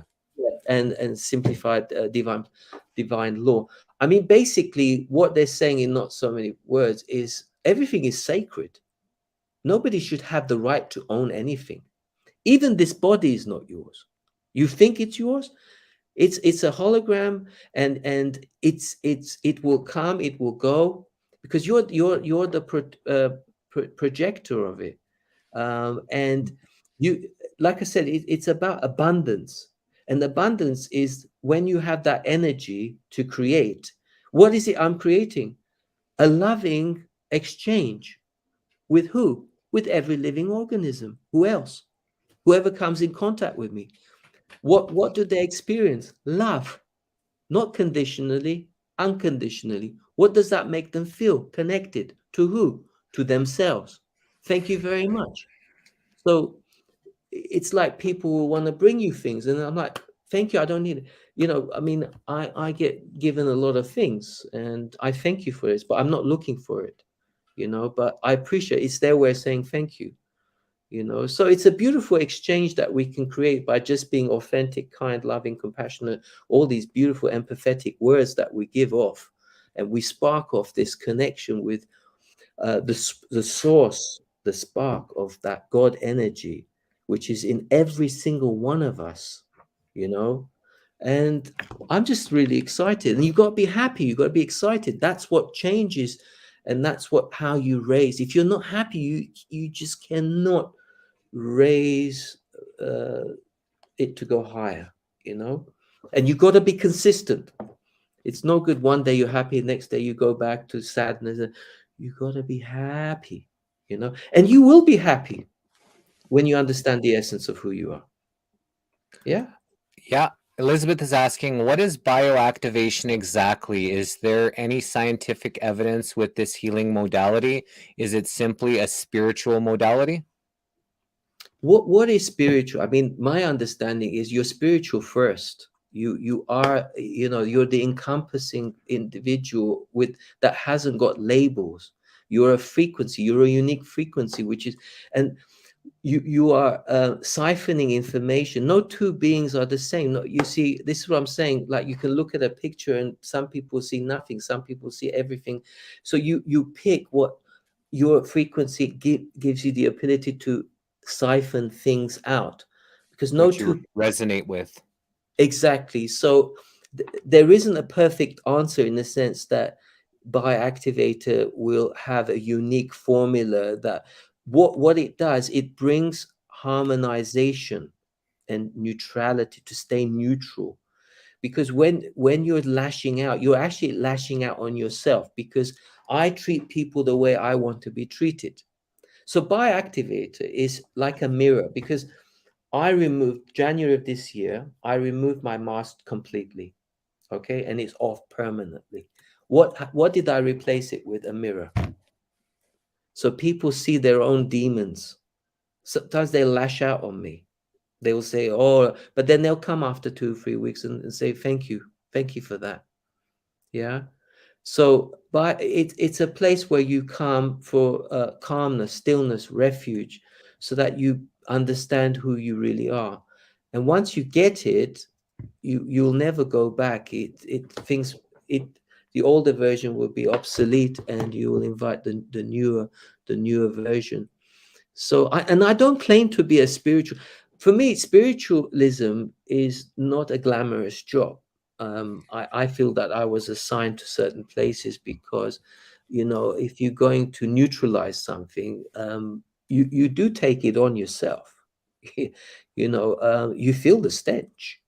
And simplified divine law. I mean, basically, what they're saying in not so many words is everything is sacred. Nobody should have the right to own anything. Even this body is not yours. You think it's yours? It's a hologram, and it will come, it will go, because you're the projector of it. And you, like I said, it's about abundance. And abundance is when you have that energy to create. What is it I'm creating? A loving exchange. With who? With every living organism. Who else? Whoever comes in contact with me. What do they experience? Love. Not conditionally, unconditionally. What does that make them feel? Connected. To who? To themselves. Thank you very much. So it's like people will want to bring you things, and I'm like, thank you, I don't need it. You know, I mean, I get given a lot of things, and I thank you for this, but I'm not looking for it, you know. But I appreciate it's their way of saying thank you, you know. So it's a beautiful exchange that we can create by just being authentic, kind, loving, compassionate, all these beautiful empathetic words that we give off, and we spark off this connection with the source, the spark of that God energy, which is in every single one of us, you know. And I'm just really excited. And you've got to be happy, you've got to be excited. That's what changes, and that's what how you raise. If you're not happy, you just cannot raise it to go higher, you know. And you've got to be consistent. It's no good one day you're happy, next day you go back to sadness. You got to be happy, and you will be happy when you understand the essence of who you are. Yeah. Yeah. Elizabeth is asking, what is bioactivation exactly? Is there any scientific evidence with this healing modality? Is it simply a spiritual modality? What is spiritual? I mean, my understanding is you're spiritual first. You are, you're the encompassing individual that hasn't got labels. You're a frequency. You're a unique frequency, which is, and you are siphoning information. No two beings are the same. No, you see, this is what I'm saying. Like, you can look at a picture and some people see nothing, some people see everything. So you pick what your frequency gives you the ability to siphon things out, because no Which you two resonate with. exactly. So there isn't a perfect answer, in the sense that Activator will have a unique formula that what it does, it brings harmonization and neutrality, to stay neutral. Because when you're lashing out, you're actually lashing out on yourself, because I treat people the way I want to be treated. So Activator is like a mirror, because I removed January of this year, I removed my mask completely. Okay, and it's off permanently. What did I replace it with? A mirror. So people see their own demons. Sometimes they lash out on me. They will say, oh, but then they'll come after 2-3 weeks and say, thank you for that. Yeah. So but it's a place where you come for calmness, stillness, refuge, so that you understand who you really are. And once you get it, you'll never go back. The older version will be obsolete, and you will invite the newer version. So I don't claim to be a spiritual. For me, spiritualism is not a glamorous job. I feel that I was assigned to certain places because, if you're going to neutralize something, you do take it on yourself. You feel the stench.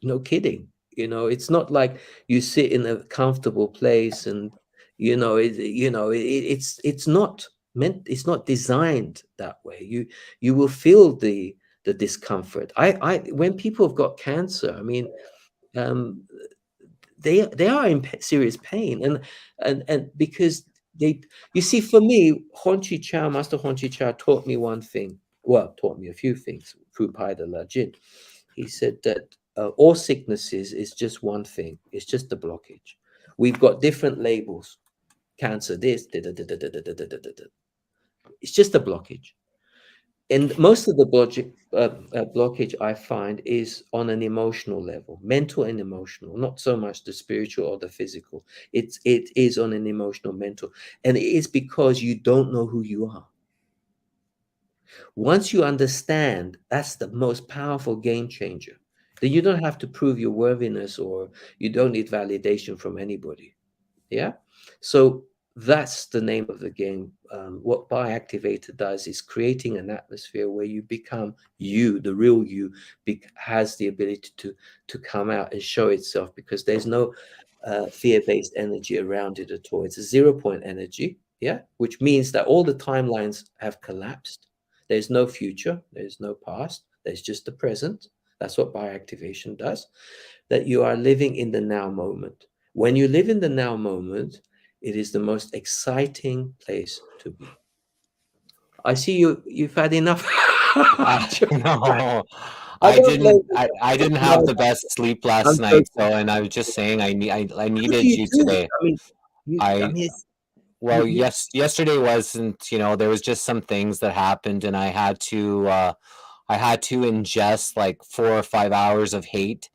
No kidding. It's not like you sit in a comfortable place and it's not meant, it's not designed that way. You will feel the discomfort. I when people have got cancer, I mean, um they are in serious pain, and because you see, for me, Master Honchi Chow taught me one thing. Well, taught me a few things through Pai De La Jin. He said that all sicknesses is just one thing. It's just a blockage. We've got different labels. Cancer, this, da, da, da, da, da, da, da, da, da, da. It's just a blockage. And most of the blockage I find is on an emotional level, mental and emotional, not so much the spiritual or the physical. It is on an emotional, mental. And it is because you don't know who you are. Once you understand, that's the most powerful game changer. Then you don't have to prove your worthiness, or you don't need validation from anybody. Yeah. So that's the name of the game. What Activator does is creating an atmosphere where you become you, the real you, has the ability to come out and show itself, because there's no fear-based energy around it at all. It's a 0-point energy. Yeah. Which means that all the timelines have collapsed. There's no future. There's no past. There's just the present. That's what bioactivation does. That you are living in the now moment. When you live in the now moment, it is the most exciting place to be. I see you've had enough. No, I don't blame you. I didn't have the best sleep last I'm night, so and I was just saying I What needed do you you do? today. I mean, I Well, you yesterday wasn't, there was just some things that happened, and I had to ingest like 4 or 5 hours of hate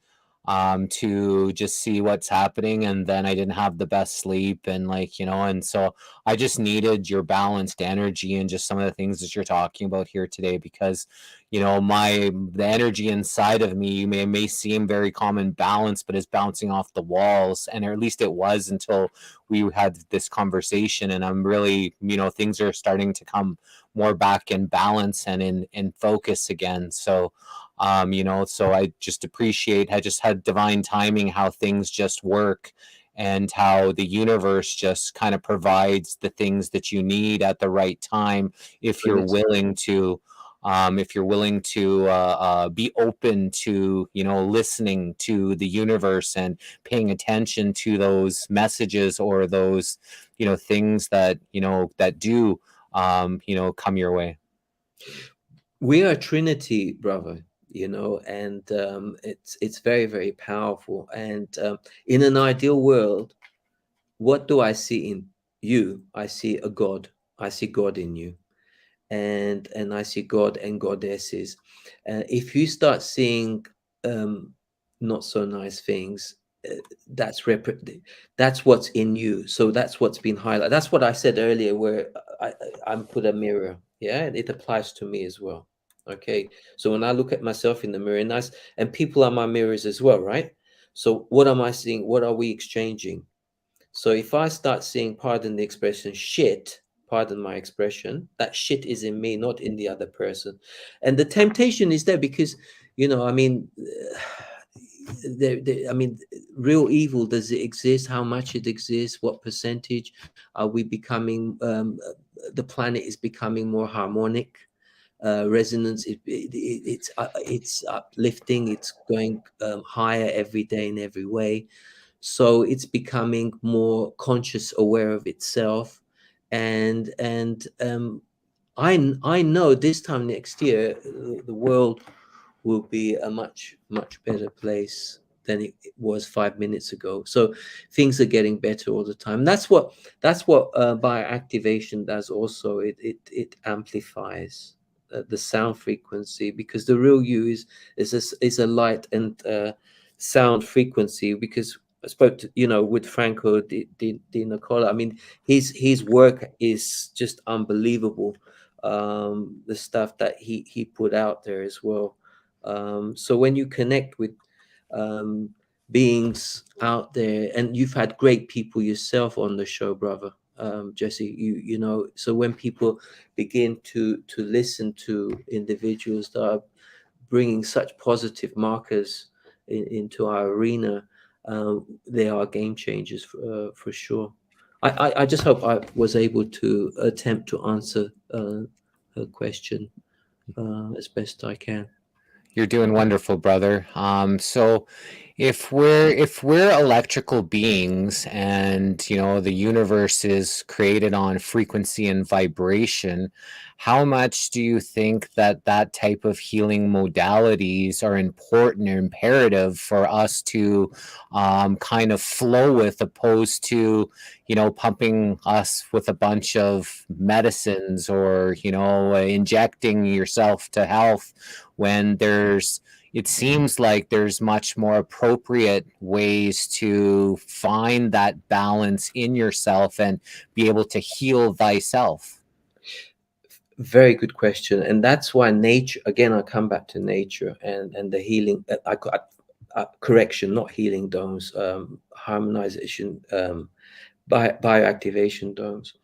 to just see what's happening, and then I didn't have the best sleep, and and so I just needed your balanced energy and just some of the things that you're talking about here today, because the energy inside of me, you may seem very calm and balanced, but it's bouncing off the walls, and or at least it was until we had this conversation, and I'm really, things are starting to come more back in balance and in focus again. So So I just appreciate, I just had divine timing, how things just work, and how the universe just kind of provides the things that you need at the right time if you're Brilliant. willing to be open to, listening to the universe and paying attention to those messages or those, things that, that do, come your way. We are a Trinity, brother, and it's very, very powerful. And in an ideal world, what do I see in you? I see a God. I see God in you, and I see God and goddesses. If you start seeing not so nice things, uh, that's that's what's in you. So that's what's been highlighted. That's what I said earlier, where I'm put a mirror. Yeah, and it applies to me as well. Okay, so when I look at myself in the mirror, nice, and people are my mirrors as well, right? So what am I seeing? What are we exchanging? So if I start seeing, pardon the expression, shit, pardon my expression, that shit is in me, not in the other person. And the temptation is there because, I mean, I mean, real evil, does it exist? How much it exists? What percentage are we becoming? The planet is becoming more harmonic. Resonance, it's uplifting. It's going higher every day in every way. So it's becoming more conscious, aware of itself, and I know this time next year the world will be a much better place than it was 5 minutes ago. So things are getting better all the time. That's what bioactivation does. Also, it amplifies the sound frequency, because the real you is a light and sound frequency. Because I spoke to, with Franco Di Nicola. I mean, his work is just unbelievable. The stuff that he put out there as well. So when you connect with beings out there, and you've had great people yourself on the show, brother, Jesse, so when people begin to listen to individuals that are bringing such positive markers into our arena, they are game changers for sure. I just hope I was able to attempt to answer her question as best I can. You're doing wonderful, brother. So if we're electrical beings, and the universe is created on frequency and vibration, how much do you think that type of healing modalities are important or imperative for us to kind of flow with, opposed to pumping us with a bunch of medicines, or injecting yourself to health, when it seems like there's much more appropriate ways to find that balance in yourself and be able to heal thyself? Very good question, and that's why nature. Again, I come back to nature and the healing. Correction, not healing domes. Harmonization, bioactivation domes.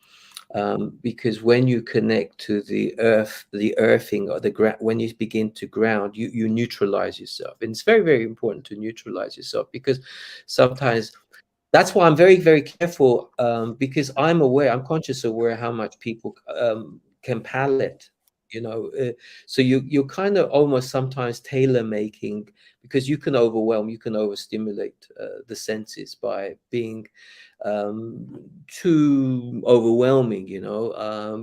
Because when you connect to the earth, the earthing, or the ground, when you begin to ground, you neutralize yourself. And it's very, very important to neutralize yourself, because sometimes that's why I'm very, very careful, because I'm conscious aware how much people can palate, so you're kind of almost sometimes tailor making, because you can overwhelm, you can overstimulate the senses by being too overwhelming,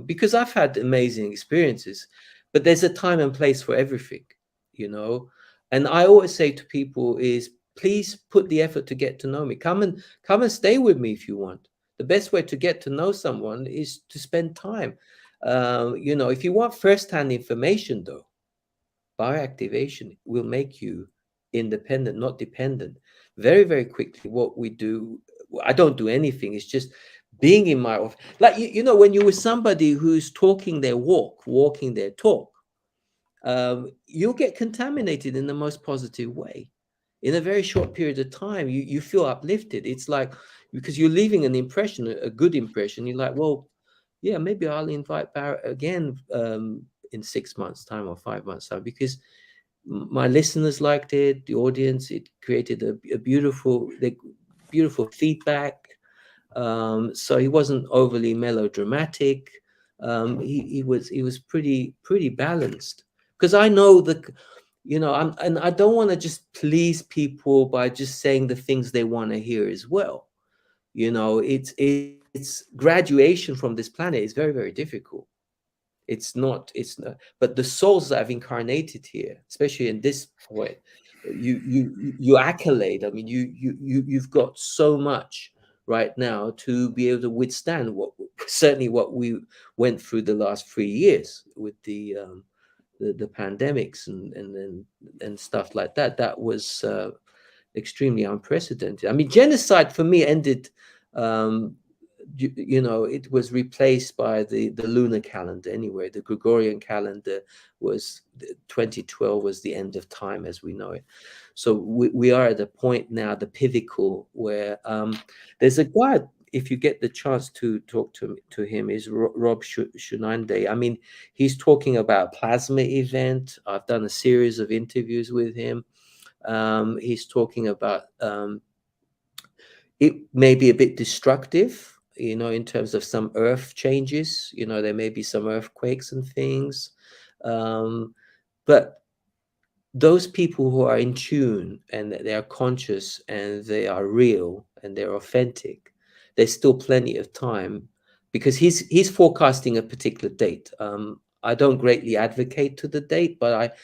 because I've had amazing experiences, but there's a time and place for everything, you know. And I always say to people is, please put the effort to get to know me. Come and stay with me if you want. The best way to get to know someone is to spend time. If you want first-hand information, though, bioactivation will make you independent, not dependent. Very, very quickly, what we do, I don't do anything. It's just being in my office. Like, when you're with somebody who's talking their walk, walking their talk, you'll get contaminated in the most positive way. In a very short period of time, you feel uplifted. It's like, because you're leaving an impression, a good impression. You're like, well, yeah, maybe I'll invite Baret again in 6 months' time or 5 months' time, because my listeners liked it, the audience. It created a beautiful, beautiful feedback. So he wasn't overly melodramatic. He was pretty balanced, because I know and I don't want to just please people by just saying the things they want to hear as well. It's graduation from this planet is very, very difficult. It's not, but the souls that have incarnated here, especially in this point, you accolade. I mean, you've got so much right now to be able to withstand certainly what we went through the last 3 years with the pandemics and stuff like that. That was extremely unprecedented. I mean, genocide for me ended. It was replaced by the lunar calendar anyway. The Gregorian calendar was 2012 was the end of time as we know it. So we are at a point now, the pinnacle, where there's a guy. If you get the chance to talk to him, is Rob Shunande. I mean, he's talking about plasma event. I've done a series of interviews with him. He's talking about it may be a bit destructive, in terms of some earth changes. There may be some earthquakes and things. But those people who are in tune and they are conscious and they are real and they're authentic, there's still plenty of time, because he's forecasting a particular date. I don't greatly advocate to the date, but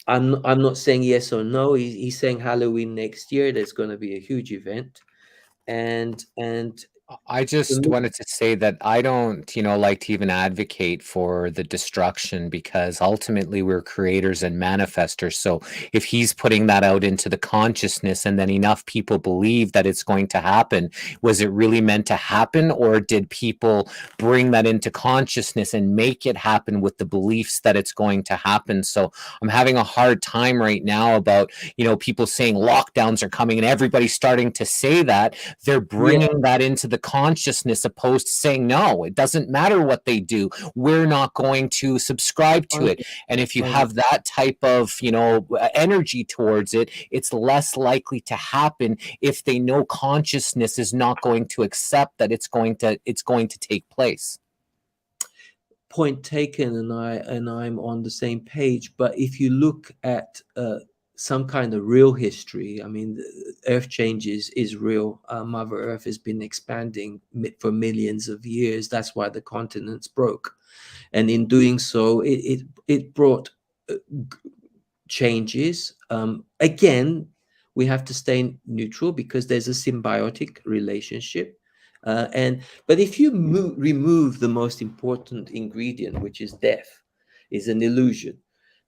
I'm not saying yes or no. He's saying Halloween next year. There's going to be a huge event, and I just wanted to say that I don't, like to even advocate for the destruction, because ultimately we're creators and manifestors. So if he's putting that out into the consciousness and then enough people believe that it's going to happen, was it really meant to happen? Or did people bring that into consciousness and make it happen with the beliefs that it's going to happen? So I'm having a hard time right now about, people saying lockdowns are coming and everybody's starting to say that. They're bringing that into the consciousness, opposed to saying, no, it doesn't matter what they do, we're not going to subscribe to it. And if you have that type of energy towards it, it's less likely to happen if they know consciousness is not going to accept that it's going to take place. Point taken, and I'm on the same page. But if you look at some kind of real history, I mean, earth changes is real. Mother Earth has been expanding for millions of years. That's why the continents broke, and in doing so, it brought changes. Again, we have to stay neutral because there's a symbiotic relationship. But if you remove the most important ingredient, which is death, is an illusion.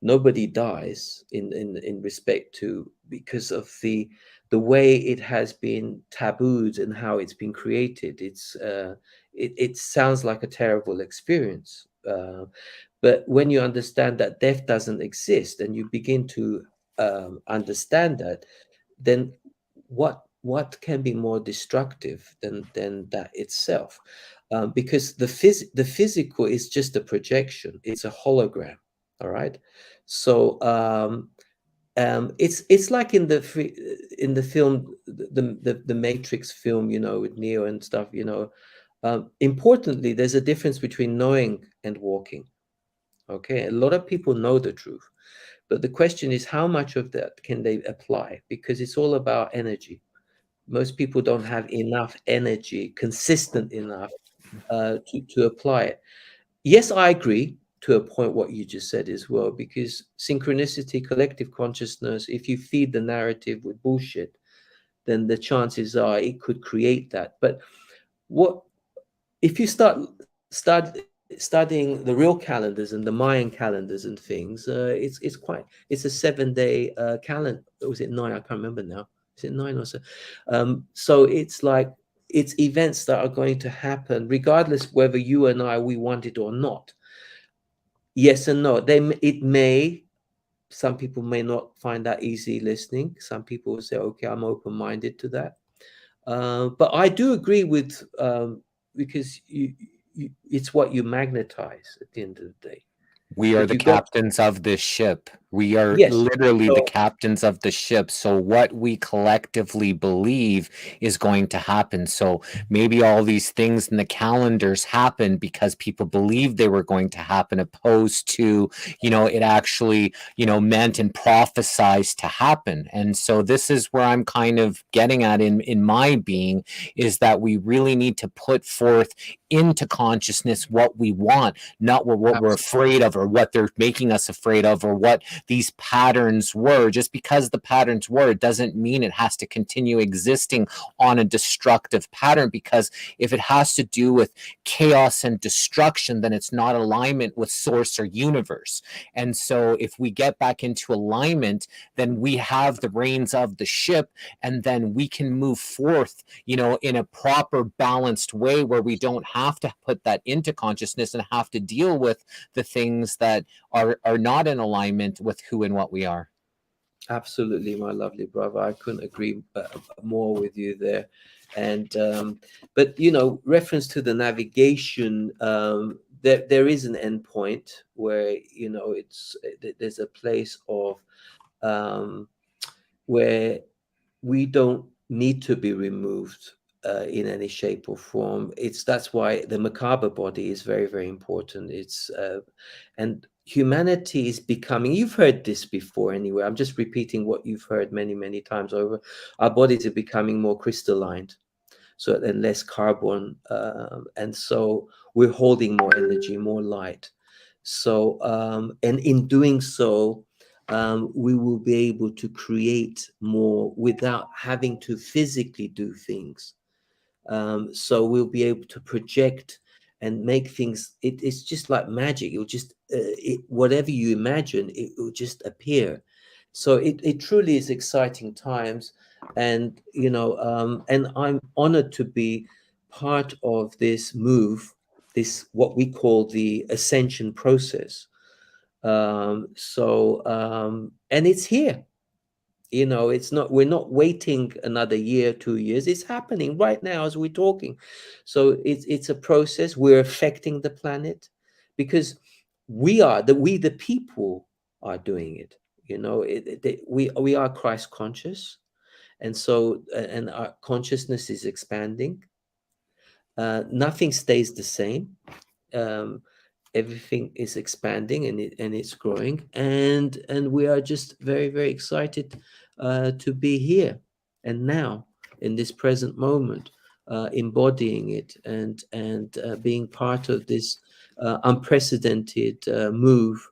Nobody dies in respect to, because of the way it has been tabooed and how it's been created. It sounds like a terrible experience. But when you understand that death doesn't exist, and you begin to understand that, then what can be more destructive than that itself? Because the physical is just a projection. It's a hologram. All right. So it's like in the film, the Matrix film, with Neo and stuff. Importantly, there's a difference between knowing and walking. Okay, a lot of people know the truth, but the question is, how much of that can they apply? Because it's all about energy. Most people don't have enough energy, consistent enough, to apply it. Yes, I agree to a point what you just said as well, because synchronicity, collective consciousness, if you feed the narrative with bullshit, then the chances are it could create that. But what if you start studying the real calendars and the Mayan calendars and things? It's a 7-day calendar. Was it 9? I can't remember now. Is it 9 or so? So it's like, it's events that are going to happen regardless whether you and we want it or not. Yes and no. Some people may not find that easy listening. Some people will say, okay, I'm open-minded to that. But I do agree with, because it's what you magnetize at the end of the day. We are the captains of this ship, We are Yes. literally the So captains of the ship. So what we collectively believe is going to happen. So maybe all these things in the calendars happen because people believed they were going to happen, opposed to, it actually, meant and prophesized to happen. And so this is where I'm kind of getting at in my being, is that we really need to put forth into consciousness what we want, not what we're afraid of, or what they're making us afraid of, or what these patterns were. Just because the patterns were doesn't mean it has to continue existing on a destructive pattern, because if it has to do with chaos and destruction, then it's not alignment with source or universe. And so if we get back into alignment, then we have the reins of the ship, and then we can move forth, in a proper balanced way, where we don't have to put that into consciousness and have to deal with the things that are not in alignment with who and what we are. absolutely, my lovely brother. I couldn't agree more with you there. And but reference to the navigation, there is an endpoint where there's a place of where we don't need to be removed in any shape or form. That's why the macabre body is very, very important. And humanity is becoming, you've heard this before anyway, I'm just repeating what you've heard many, many times over. Our bodies are becoming more crystalline, so and less carbon, and so we're holding more energy, more light. So and in doing so, we will be able to create more without having to physically do things. So we'll be able to project and make things. It's just like magic. You'll just whatever you imagine, it will just appear. So it truly is exciting times, and and I'm honored to be part of this move, this what we call the ascension process. And it's here. It's not, we're not waiting another year, 2 years. It's happening right now as we're talking. So it's a process. We're affecting the planet because we the people are doing it. We are Christ conscious, and so and our consciousness is expanding. Nothing stays the same. Um, Everything is expanding, and it's growing, and we are just very, very excited to be here and now in this present moment, embodying it, and being part of this unprecedented move,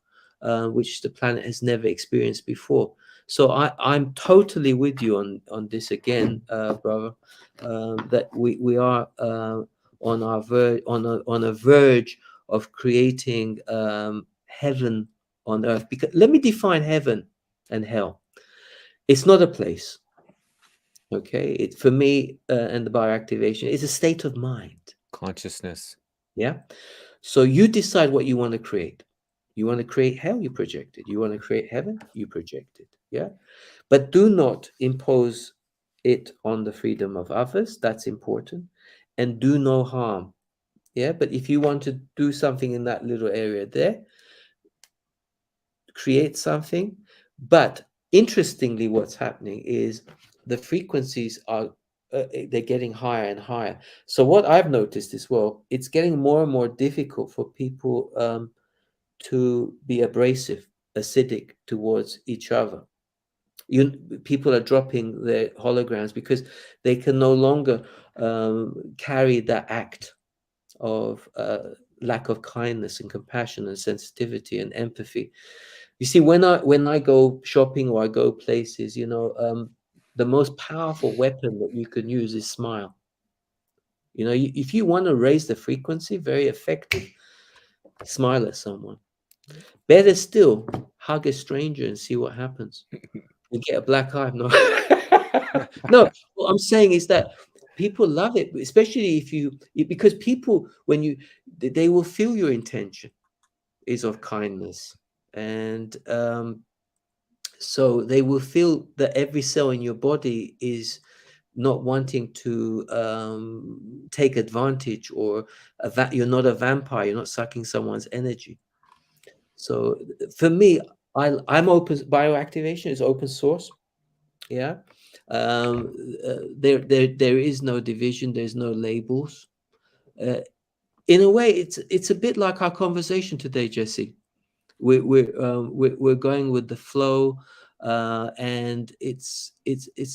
which the planet has never experienced before. So I'm totally with you on this again, brother, that we are on a verge of creating heaven on earth. Because let me define heaven and hell. It's not a place. Okay, for me, and the bioactivation is a state of mind. Consciousness. Yeah. So you decide what you want to create. You want to create hell, you project it. You want to create heaven, you project it. Yeah. But do not impose it on the freedom of others. That's important. And do no harm. Yeah. But if you want to do something in that little area there, create something. But interestingly, what's happening is the frequencies are they're getting higher and higher. So what I've noticed as well, it's getting more and more difficult for people to be abrasive, acidic towards each other. People are dropping their holograms because they can no longer carry that act of lack of kindness and compassion and sensitivity and empathy. You see, when I go shopping or I go places, the most powerful weapon that you can use is smile. If you want to raise the frequency, very effective, smile at someone. Better still, hug a stranger and see what happens. You get a black eye. No, no. What I'm saying is that people love it, especially because people, they will feel your intention is of kindness, and so they will feel that every cell in your body is not wanting to take advantage, or you're not a vampire, you're not sucking someone's energy. So for me, I'm open. Bioactivation is open source. Yeah. There is no division. There's no labels. Uh, in a way, it's a bit like our conversation today, Jesse. We're going with the flow, and it's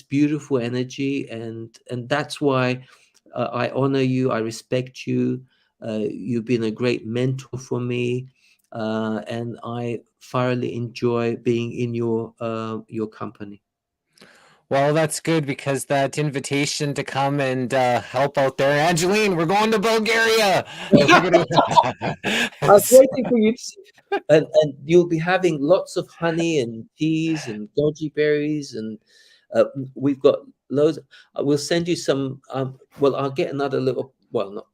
beautiful energy, and that's why I honor you. I respect you. You've been a great mentor for me, and I thoroughly enjoy being in your company. Well, that's good because that invitation to come and help out there, Angeline, we're going to Bulgaria. We're gonna... I was waiting for you to see. And you'll be having lots of honey and teas and goji berries, and we've got loads. I will send you some. Well, I'll get another little. Well, not.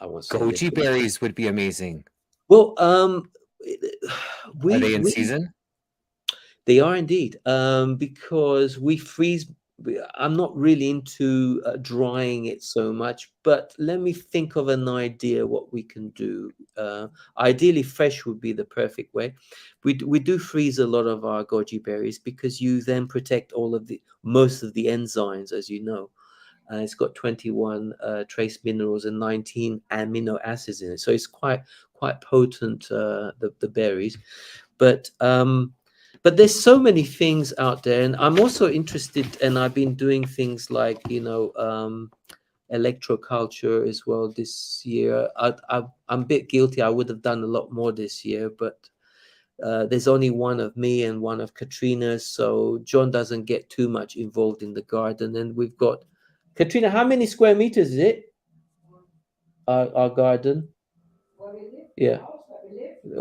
I won't send it. Goji berries would be amazing. Well, Are they in we season? They are indeed, because we freeze. I'm not really into drying it so much, but let me think of an idea what we can do. Ideally, fresh would be the perfect way. We do freeze a lot of our goji berries because you then protect most of the enzymes, as you know. It's got 21 trace minerals and 19 amino acids in it, so it's quite potent. The berries, but there's so many things out there, and I'm also interested, and I've been doing things like electroculture as well this year. I'm a bit guilty. I would have done a lot more this year, but there's only one of me and one of Katrina, so John doesn't get too much involved in the garden. And we've got Katrina. How many square meters is it? Our garden? Yeah,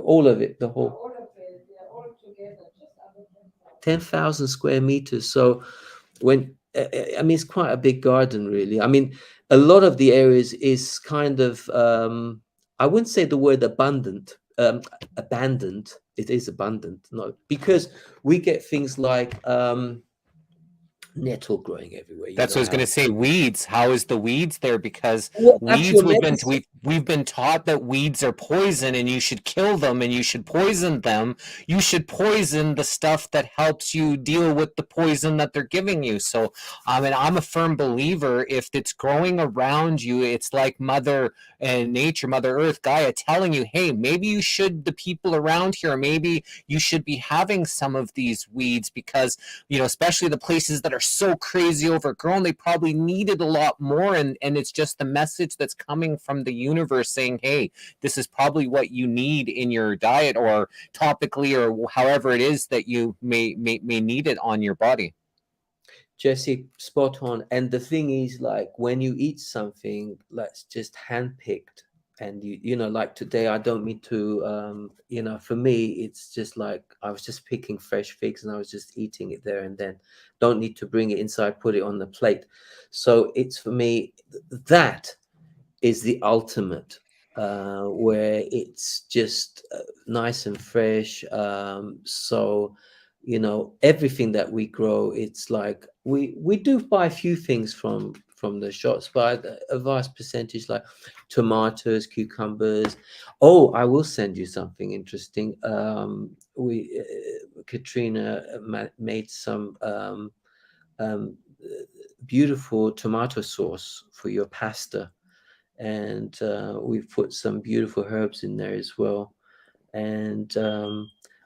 all of it, the whole. 10,000 square meters. So I mean, it's quite a big garden, really. I mean, a lot of the areas is kind of, I wouldn't say the word abundant, abandoned. It is abundant, no, because we get things like nettle growing everywhere. That's what I was going to say. Weeds. How is the weeds there? Because That's weeds, your medicine. we've been taught that weeds are poison and you should kill them and you should poison them. You should poison the stuff that helps you deal with the poison that they're giving you. So, and I'm a firm believer if it's growing around you, it's like Mother Nature, Mother Earth, Gaia telling you, hey, maybe you should, the people around here, maybe you should be having some of these weeds because, especially the places that are so crazy overgrown, they probably needed a lot more, and it's just the message that's coming from the universe saying, hey, this is probably what you need in your diet or topically or however it is that you may need it on your body. Jesse, spot on. And the thing is, like, when you eat something that's just handpicked, and like today, I don't mean to, for me, it's just like I was just picking fresh figs and I was just eating it there and then. Don't need to bring it inside, put it on the plate. So it's, for me, that is the ultimate, where it's just nice and fresh. So everything that we grow, it's like we do buy a few things from the shops, but a vast percentage, like tomatoes, cucumbers. Oh, I will send you something interesting. Katrina made some beautiful tomato sauce for your pasta, and we've put some beautiful herbs in there as well. And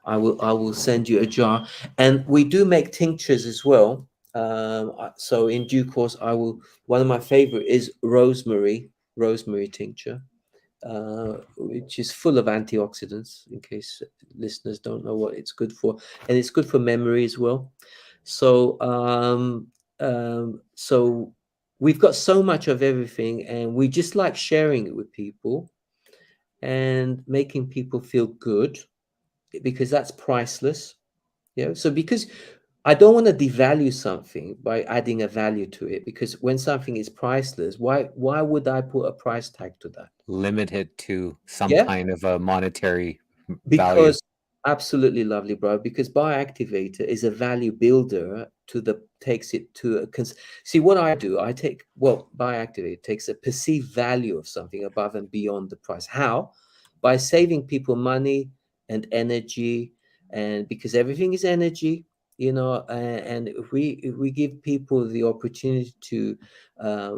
I will send you a jar, and we do make tinctures as well. So in due course, I will. One of my favorite is rosemary tincture, which is full of antioxidants. In case listeners don't know what it's good for, and it's good for memory as well. So so we've got so much of everything, and we just like sharing it with people and making people feel good, because that's priceless. So because I don't want to devalue something by adding a value to it, because when something is priceless, why would I put a price tag to that? Limit it to some Yeah. kind of a monetary value. Because absolutely lovely, bro. Because Bioactivator is a value builder takes it to see what I do. Bioactivator takes a perceived value of something above and beyond the price. How? By saving people money and energy and because everything is energy, you know, and if we give people the opportunity to, uh,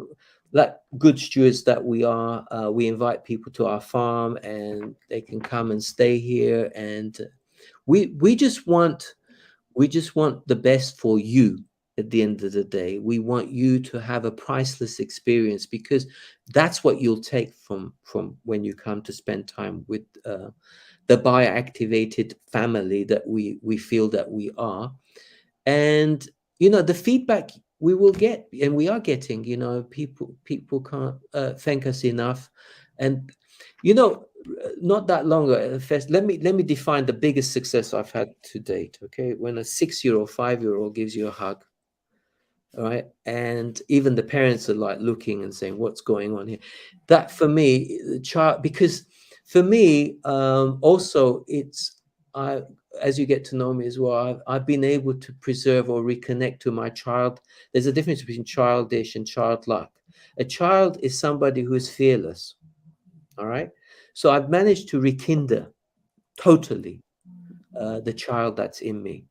like good stewards that we are, we invite people to our farm and they can come and stay here, and we just want the best for you. At the end of the day, we want you to have a priceless experience, because that's what you'll take from when you come to spend time with the bioactivated family that we feel that we are. And you know, the feedback we will get, and we are getting, you know, people can't thank us enough. And you know, not that long ago, first, let me define the biggest success I've had to date. Okay, when a 6-year-old, 5-year-old gives you a hug, all right, and even the parents are like looking and saying, what's going on here? That for me, the child, because for me, also it's, I, as you get to know me as well, I've been able to preserve or reconnect to my child. There's a difference between childish and childlike. A child is somebody who is fearless, all right. So I've managed to rekindle totally the child that's in me.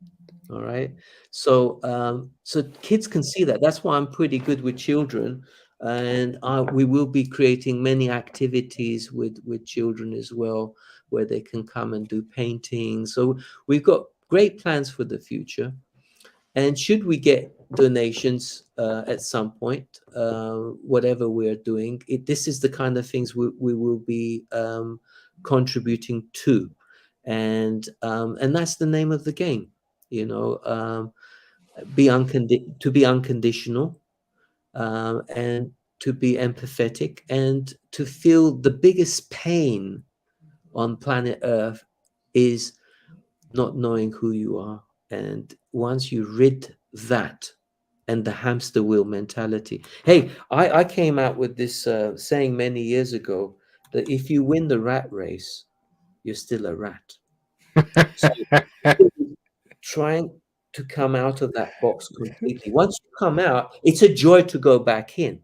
All right. So so kids can see that. That's why I'm pretty good with children, and we will be creating many activities with children as well, where they can come and do painting. So we've got great plans for the future. And should we get donations at some point, whatever we're doing, this is the kind of things we will be contributing to, and that's the name of the game. You know, to be unconditional, and to be empathetic, and to feel the biggest pain on planet Earth is not knowing who you are. And once you rid that, and the hamster wheel mentality. Hey, I came out with this saying many years ago, that if you win the rat race, you're still a rat. So trying to come out of that box completely. Once you come out, it's a joy to go back in.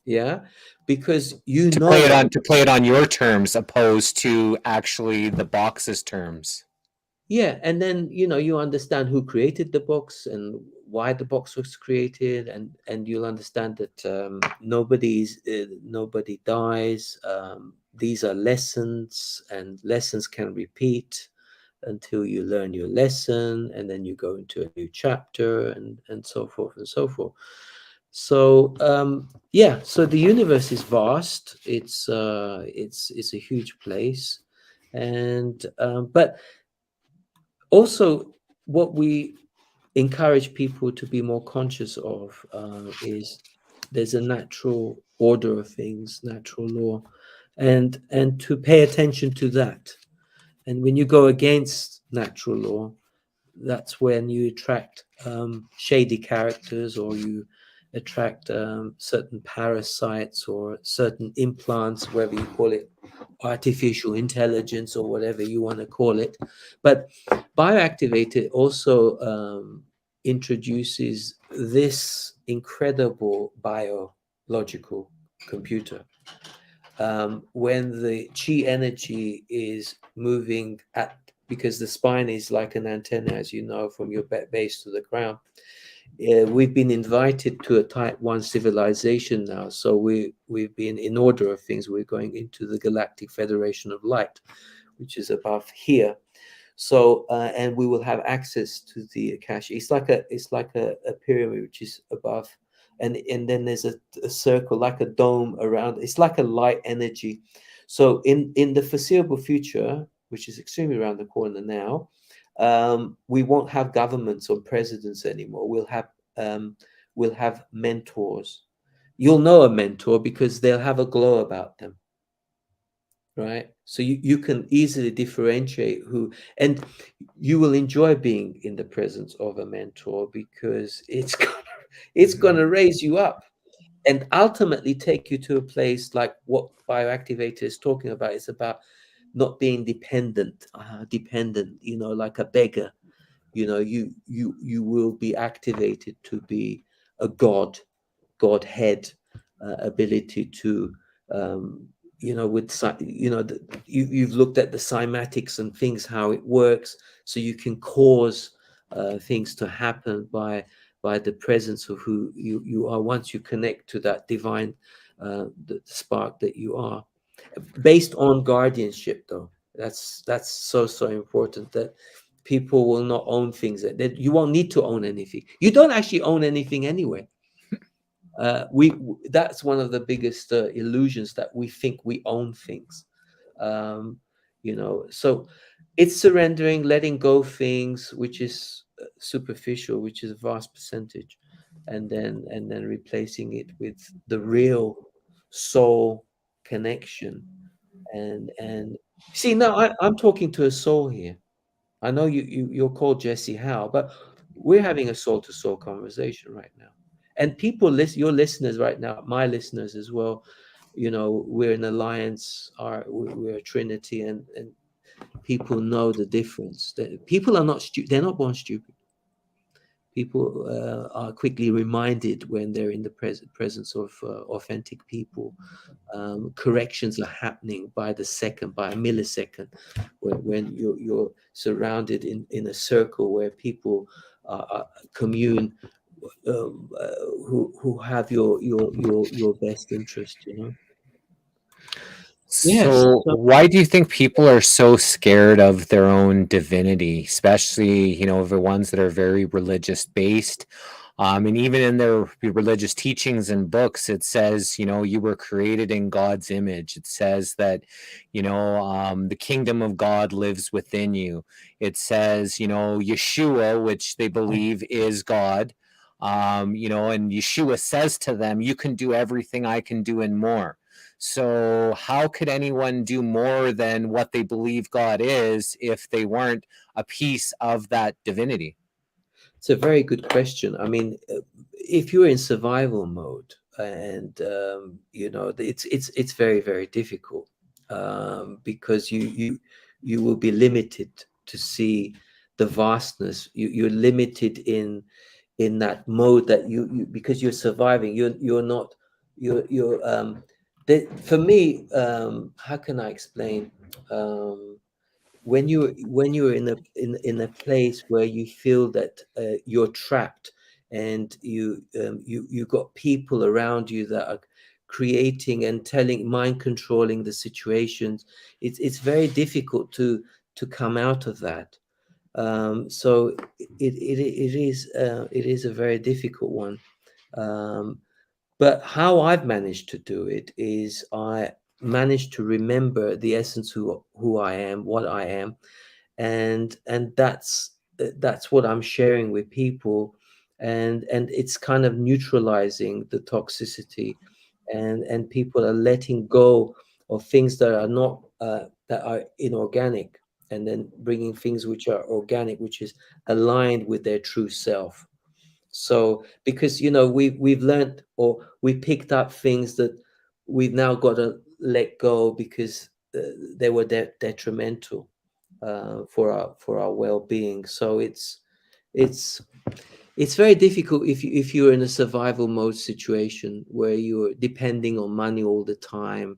Yeah, because you To know that. to play it on your terms, opposed to actually the box's terms. Yeah, and then you know, you understand who created the box and why the box was created, and you'll understand that nobody dies. These are lessons, and lessons can repeat until you learn your lesson, and then you go into a new chapter, and so forth and so forth. So yeah, so the universe is vast. It's a huge place, and but also what we encourage people to be more conscious of is there's a natural order of things, natural law, and to pay attention to that. And when you go against natural law, that's when you attract shady characters, or you attract certain parasites or certain implants, whether you call it artificial intelligence or whatever you want to call it. But Bioactivator also introduces this incredible biological computer. When the chi energy is moving at, because the spine is like an antenna, as you know, from your base to the crown. We've been invited to a type 1 civilization now. So we've been, in order of things, we're going into the Galactic Federation of Light, which is above here. So and we will have access to the Akasha. It's like a pyramid which is above, and then there's a circle like a dome around. It's like a light energy. So in the foreseeable future, which is extremely around the corner now, we won't have governments or presidents anymore. We'll have mentors. You'll know a mentor because they'll have a glow about them, right? So you can easily differentiate who, and you will enjoy being in the presence of a mentor, because it's gonna raise you up and ultimately take you to a place like what Bioactivator is talking about. It's about not being dependent, you know, like a beggar. You know, you will be activated to be a godhead, ability to you've looked at the cymatics and things, how it works, so you can cause things to happen by the presence of who you are once you connect to that divine the spark that you are, based on guardianship. Though that's so important, that people will not own things, that you won't need to own anything. You don't actually own anything anyway. That's one of the biggest illusions, that we think we own things. um, so it's surrendering, letting go things which is superficial, which is a vast percentage, and then replacing it with the real soul connection. And see, now I'm talking to a soul here. I know you're called Jesse Howe, but we're having a soul to soul conversation right now. And people listen, your listeners right now, my listeners as well. We're an alliance, we're a trinity, and people know the difference. People are not stupid. They're not born stupid. People are quickly reminded when they're in the presence of authentic people. Corrections are happening by the second, by a millisecond, when you're surrounded in a circle where people commune, who have your best interest. Yes. So, why do you think people are so scared of their own divinity, especially, the ones that are very religious based? And even in their religious teachings and books, it says, you were created in God's image. It says that, the kingdom of God lives within you. It says, Yeshua, which they believe is God, and Yeshua says to them, you can do everything I can do and more. So how could anyone do more than what they believe God is if they weren't a piece of that divinity? It's a very good question. I mean, if you're in survival mode, and it's very, very difficult, because you will be limited to see the vastness. You're limited in that mode, that you because you're surviving. You're not you're for me, how can I explain? When you're in a place where you feel that you're trapped, and you got people around you that are creating and mind controlling the situations, it's very difficult to come out of that. So it is a very difficult one. But how I've managed to do it is, I managed to remember the essence, who I am, what I am, and that's what I'm sharing with people, and it's kind of neutralizing the toxicity, and people are letting go of things that are not that are inorganic, and then bringing things which are organic, which is aligned with their true self. So, because we've learned, or we picked up things that we've now got to let go, because they were detrimental for our well-being. So it's very difficult if you're in a survival mode situation where you're depending on money all the time,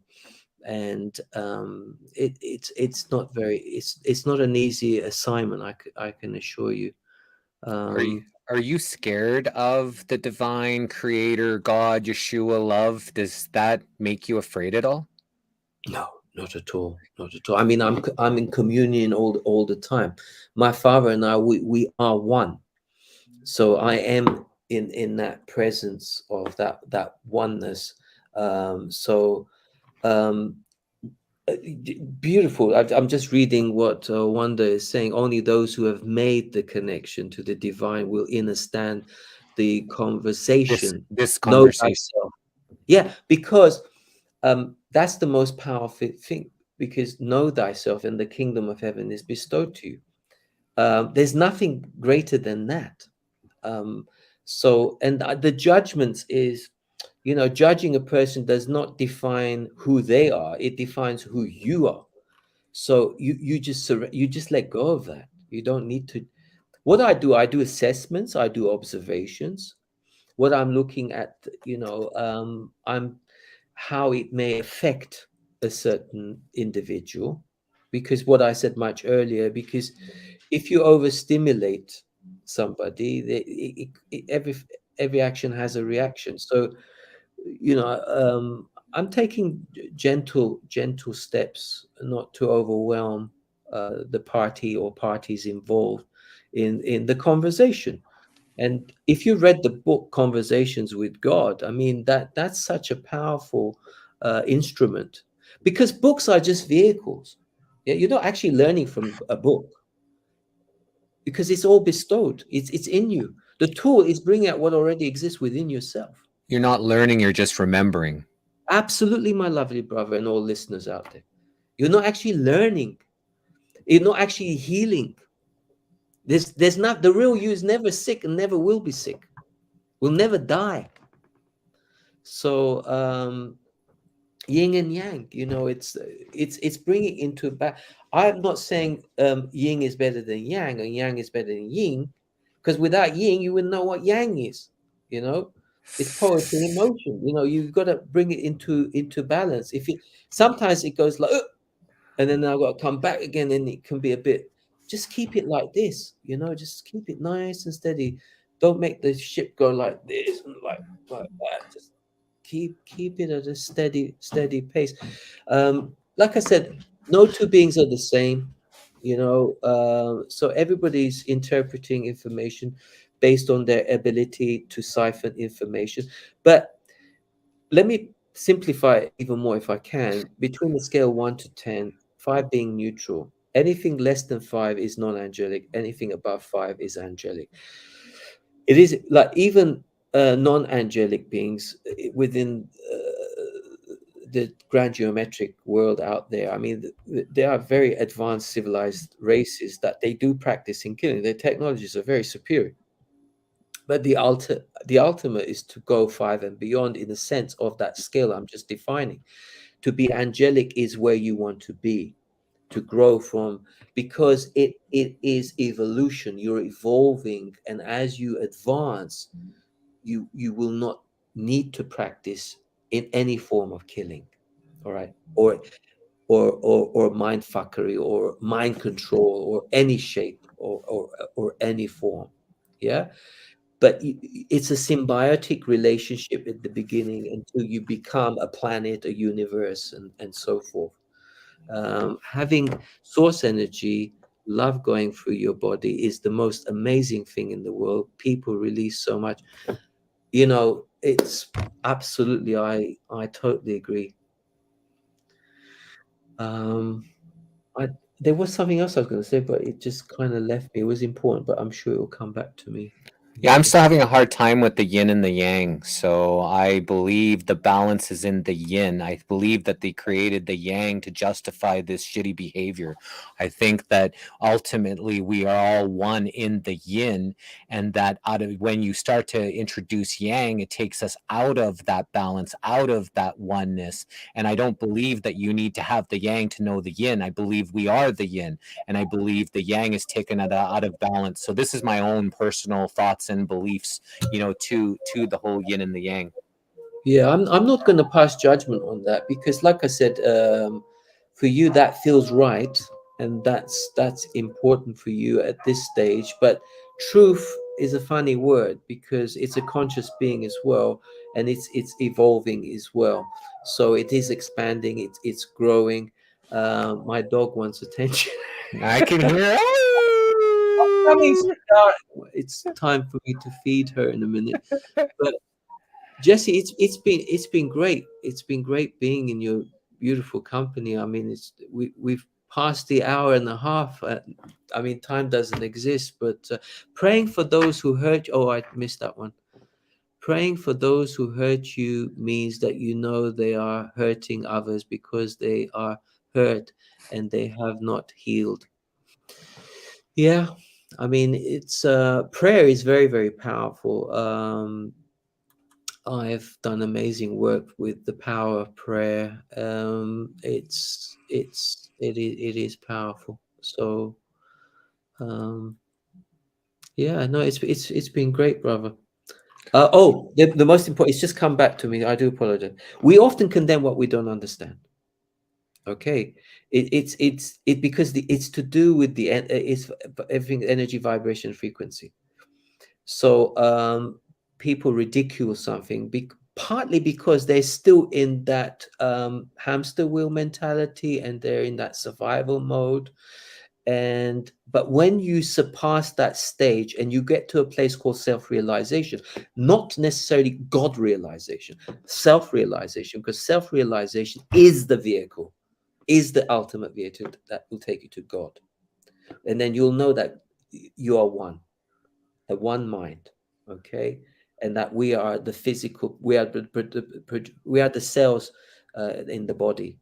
and it's not an easy assignment. I can assure you. Are you scared of the divine creator, God, Yeshua, love? Does that make you afraid at all? No, not at all. Not at all. I mean, I'm in communion all the time. My father and I, we are one. So I am in that presence of that oneness. So beautiful. I'm just reading what Wanda is saying. Only those who have made the connection to the divine will understand the conversation. This Know conversation. thyself. Yeah, because that's the most powerful thing. Because know thyself, and the kingdom of heaven is bestowed to you. There's nothing greater than that. So, and the judgment is, judging a person does not define who they are; it defines who you are. So you just let go of that. You don't need to. What I do assessments, I do observations. What I'm looking at, I'm how it may affect a certain individual, because what I said much earlier, because if you overstimulate somebody, every action has a reaction. So, I'm taking gentle steps not to overwhelm the party or parties involved in the conversation. And if you read the book Conversations with God, I mean that's such a powerful instrument, because books are just vehicles. Yeah, you're not actually learning from a book, because it's all bestowed. It's in you. The tool is bringing out what already exists within yourself. You're not learning, you're just remembering. Absolutely, my lovely brother and all listeners out there. You're not actually learning. You're not actually healing. There's not, the real you is never sick and never will be sick. Will never die. So yin and yang, it's bringing into back. I'm not saying yin is better than yang and yang is better than yin, because without yin you wouldn't know what yang is. It's poetry in motion. You've got to bring it into balance. If it sometimes it goes like and then I've got to come back again, and it can be a bit. Just keep it like this, just keep it nice and steady. Don't make the ship go like this and like that. Just keep it at a steady pace. Like I said, no two beings are the same, so everybody's interpreting information based on their ability to siphon information. But let me simplify it even more if I can. Between the scale 1 to 10, 5 being neutral, anything less than 5 is non-angelic, anything above 5 is angelic. It is like even non-angelic beings within the grand geometric world out there. I mean, there are very advanced civilized races that they do practice in killing. Their technologies are very superior. But the ultimate is to go 5 and beyond in the sense of that scale I'm just defining. To be angelic is where you want to be, to grow from, because it is evolution. You're evolving, and as you advance, you will not need to practice in any form of killing, all right, or mind fuckery or mind control or any shape or any form. Yeah. But it's a symbiotic relationship at the beginning until you become a planet, a universe, and so forth. Having source energy, love going through your body is the most amazing thing in the world. People release so much. It's absolutely, I totally agree. There was something else I was going to say, but it just kind of left me. It was important, but I'm sure it will come back to me. Yeah, I'm still having a hard time with the yin and the yang. So I believe the balance is in the yin. I believe that they created the yang to justify this shitty behavior. I think that ultimately we are all one in the yin, and that when you start to introduce yang, it takes us out of that balance, out of that oneness. And I don't believe that you need to have the yang to know the yin. I believe we are the yin, and I believe the yang is taken out of balance. So this is my own personal thoughts and beliefs, to the whole yin and the yang. Yeah, I'm not going to pass judgment on that, because like I said, for you that feels right, and that's important for you at this stage. But truth is a funny word, because it's a conscious being as well, and it's evolving as well. So it is expanding, it's growing. My dog wants attention. I can hear. It's time for me to feed her in a minute. But Jesse, it's been great. It's been great being in your beautiful company. I mean, we've passed the hour and a half. I mean, time doesn't exist. But praying for those who hurt. Oh, I missed that one. Praying for those who hurt you means that they are hurting others because they are hurt and they have not healed. Yeah, I mean, it's prayer is very, very powerful. I've done amazing work with the power of prayer. It is powerful. So, yeah, no, it's been great, brother. The most important, it's just come back to me. I do apologize. We often condemn what we don't understand. Okay, it's because it's to do with it's everything, energy, vibration, frequency. So people ridicule something partly because they're still in that hamster wheel mentality, and they're in that survival mode. And but when you surpass that stage and you get to a place called self-realization, not necessarily God realization, self-realization, because self-realization is the vehicle, is the ultimate vehicle that will take you to God. And then you'll know that you are one, a one mind, okay, and that we are the physical, we are we are the cells in the body,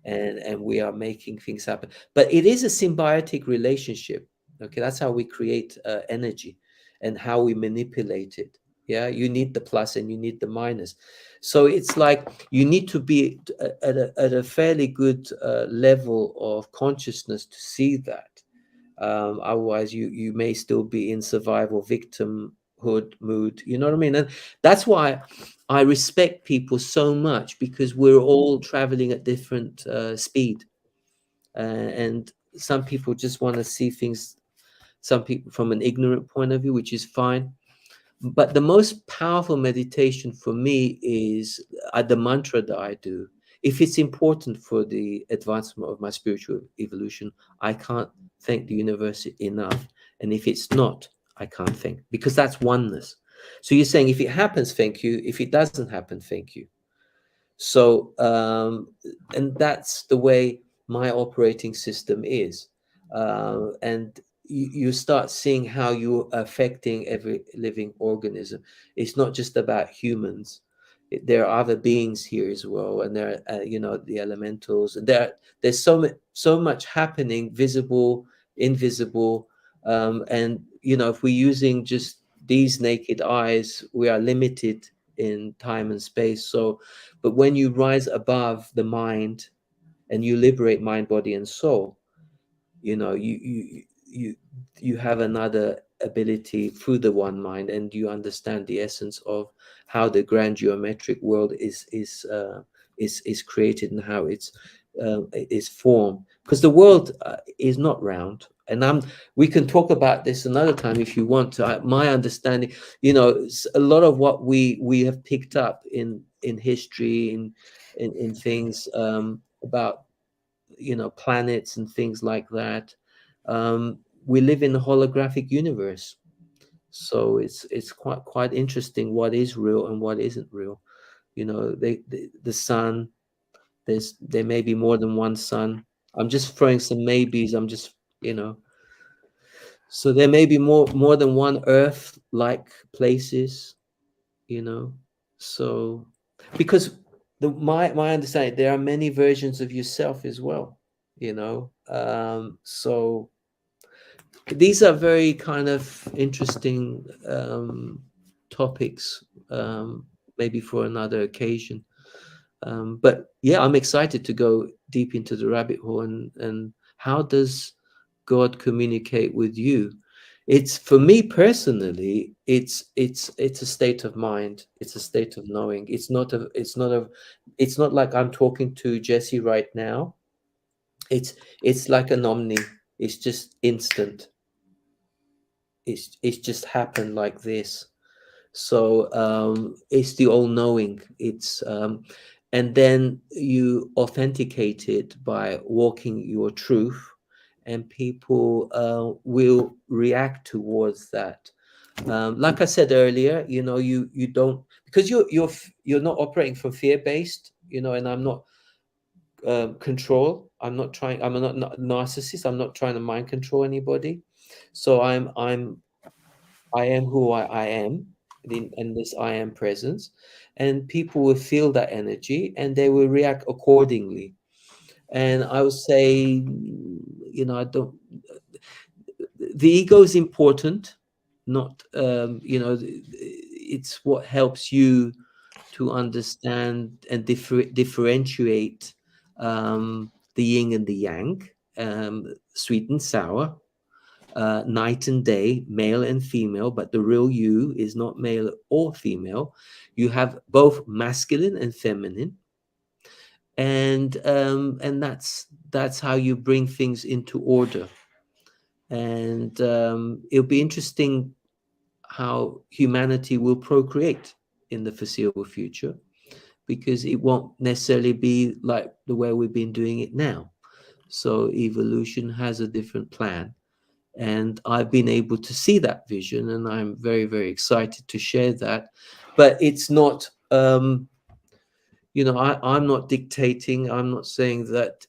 and we are making things happen. But it is a symbiotic relationship. Okay, that's how we create energy and how we manipulate it. Yeah, you need the plus and you need the minus. So it's like you need to be at a fairly good level of consciousness to see that. Otherwise, you may still be in survival victimhood mood. You know what I mean? And that's why I respect people so much, because we're all traveling at different speed, and some people just want to see things. Some people from an ignorant point of view, which is fine. But the most powerful meditation for me is the mantra that I do. If it's important for the advancement of my spiritual evolution, I can't thank the universe enough. And if it's not, I can't thank, because that's oneness. So you're saying if it happens, thank you. If it doesn't happen, thank you. So, and that's the way my operating system is. And you start seeing how you're affecting every living organism. It's not just about humans. There are other beings here as well, and there are, the elementals. And there's so much happening, visible, invisible, and if we're using just these naked eyes, we are limited in time and space. So, but when you rise above the mind and you liberate mind, body, and soul, you have another ability through the one mind, and you understand the essence of how the grand geometric world is created, and how it's is formed. Because the world is not round, and we can talk about this another time if you want to. My understanding, a lot of what we have picked up in history, in things about planets and things like that. We live in a holographic universe, so it's quite interesting what is real and what isn't real. The sun, there may be more than one sun. I'm just throwing some maybes. I'm just so there may be more than one earth like places. So because my understanding, there are many versions of yourself as well. So these are very kind of interesting topics, maybe for another occasion. But yeah, I'm excited to go deep into the rabbit hole, and how does God communicate with you? It's, for me personally, it's a state of mind. It's a state of knowing. It's not like I'm talking to Jesse right now. It's like an omni. It's just instant. It's just happened like this. So it's the all knowing. It's and then you authenticate it by walking your truth, and people will react towards that. Like I said earlier, you don't, because you're not operating from fear based, and I'm not control. I'm not trying. I'm not narcissist. I'm not trying to mind control anybody. So I am who I am in this I am presence, and people will feel that energy and they will react accordingly. And I would say, I don't. The ego is important, not it's what helps you to understand and differentiate the yin and the yang, sweet and sour, night and day, male and female. But the real you is not male or female. You have both masculine and feminine, and that's how you bring things into order. And it'll be interesting how humanity will procreate in the foreseeable future, because it won't necessarily be like the way we've been doing it now. So evolution has a different plan, and I've been able to see that vision, and I'm very, very excited to share that. But it's not, I'm not dictating. I'm not saying that,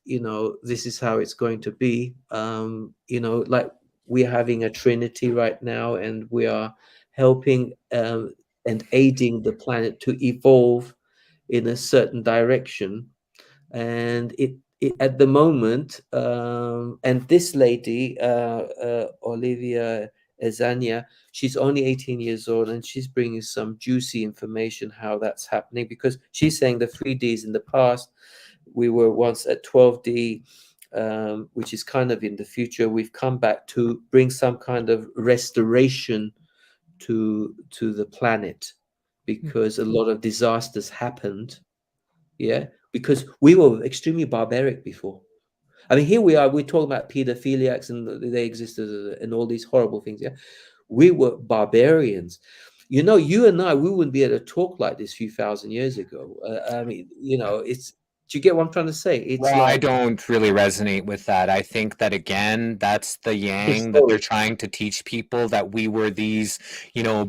this is how it's going to be. Like, we're having a trinity right now, and we are helping and aiding the planet to evolve in a certain direction. And it at the moment, and this lady, Olivia Ezania, she's only 18 years old, and she's bringing some juicy information how that's happening, because she's saying the 3Ds in the past, we were once at 12D, which is kind of in the future. We've come back to bring some kind of restoration to the planet, because a lot of disasters happened. Yeah, because we were extremely barbaric before. I mean, here we are, we're talking about pedophiliacs and they existed and all these horrible things. Yeah, we were barbarians. You and I, we wouldn't be able to talk like this a few thousand years ago. I mean, do you get what I'm trying to say? It's Well, I like don't really resonate with that. I think that, again, that's the yang that they're historic. trying to teach people, that we were these,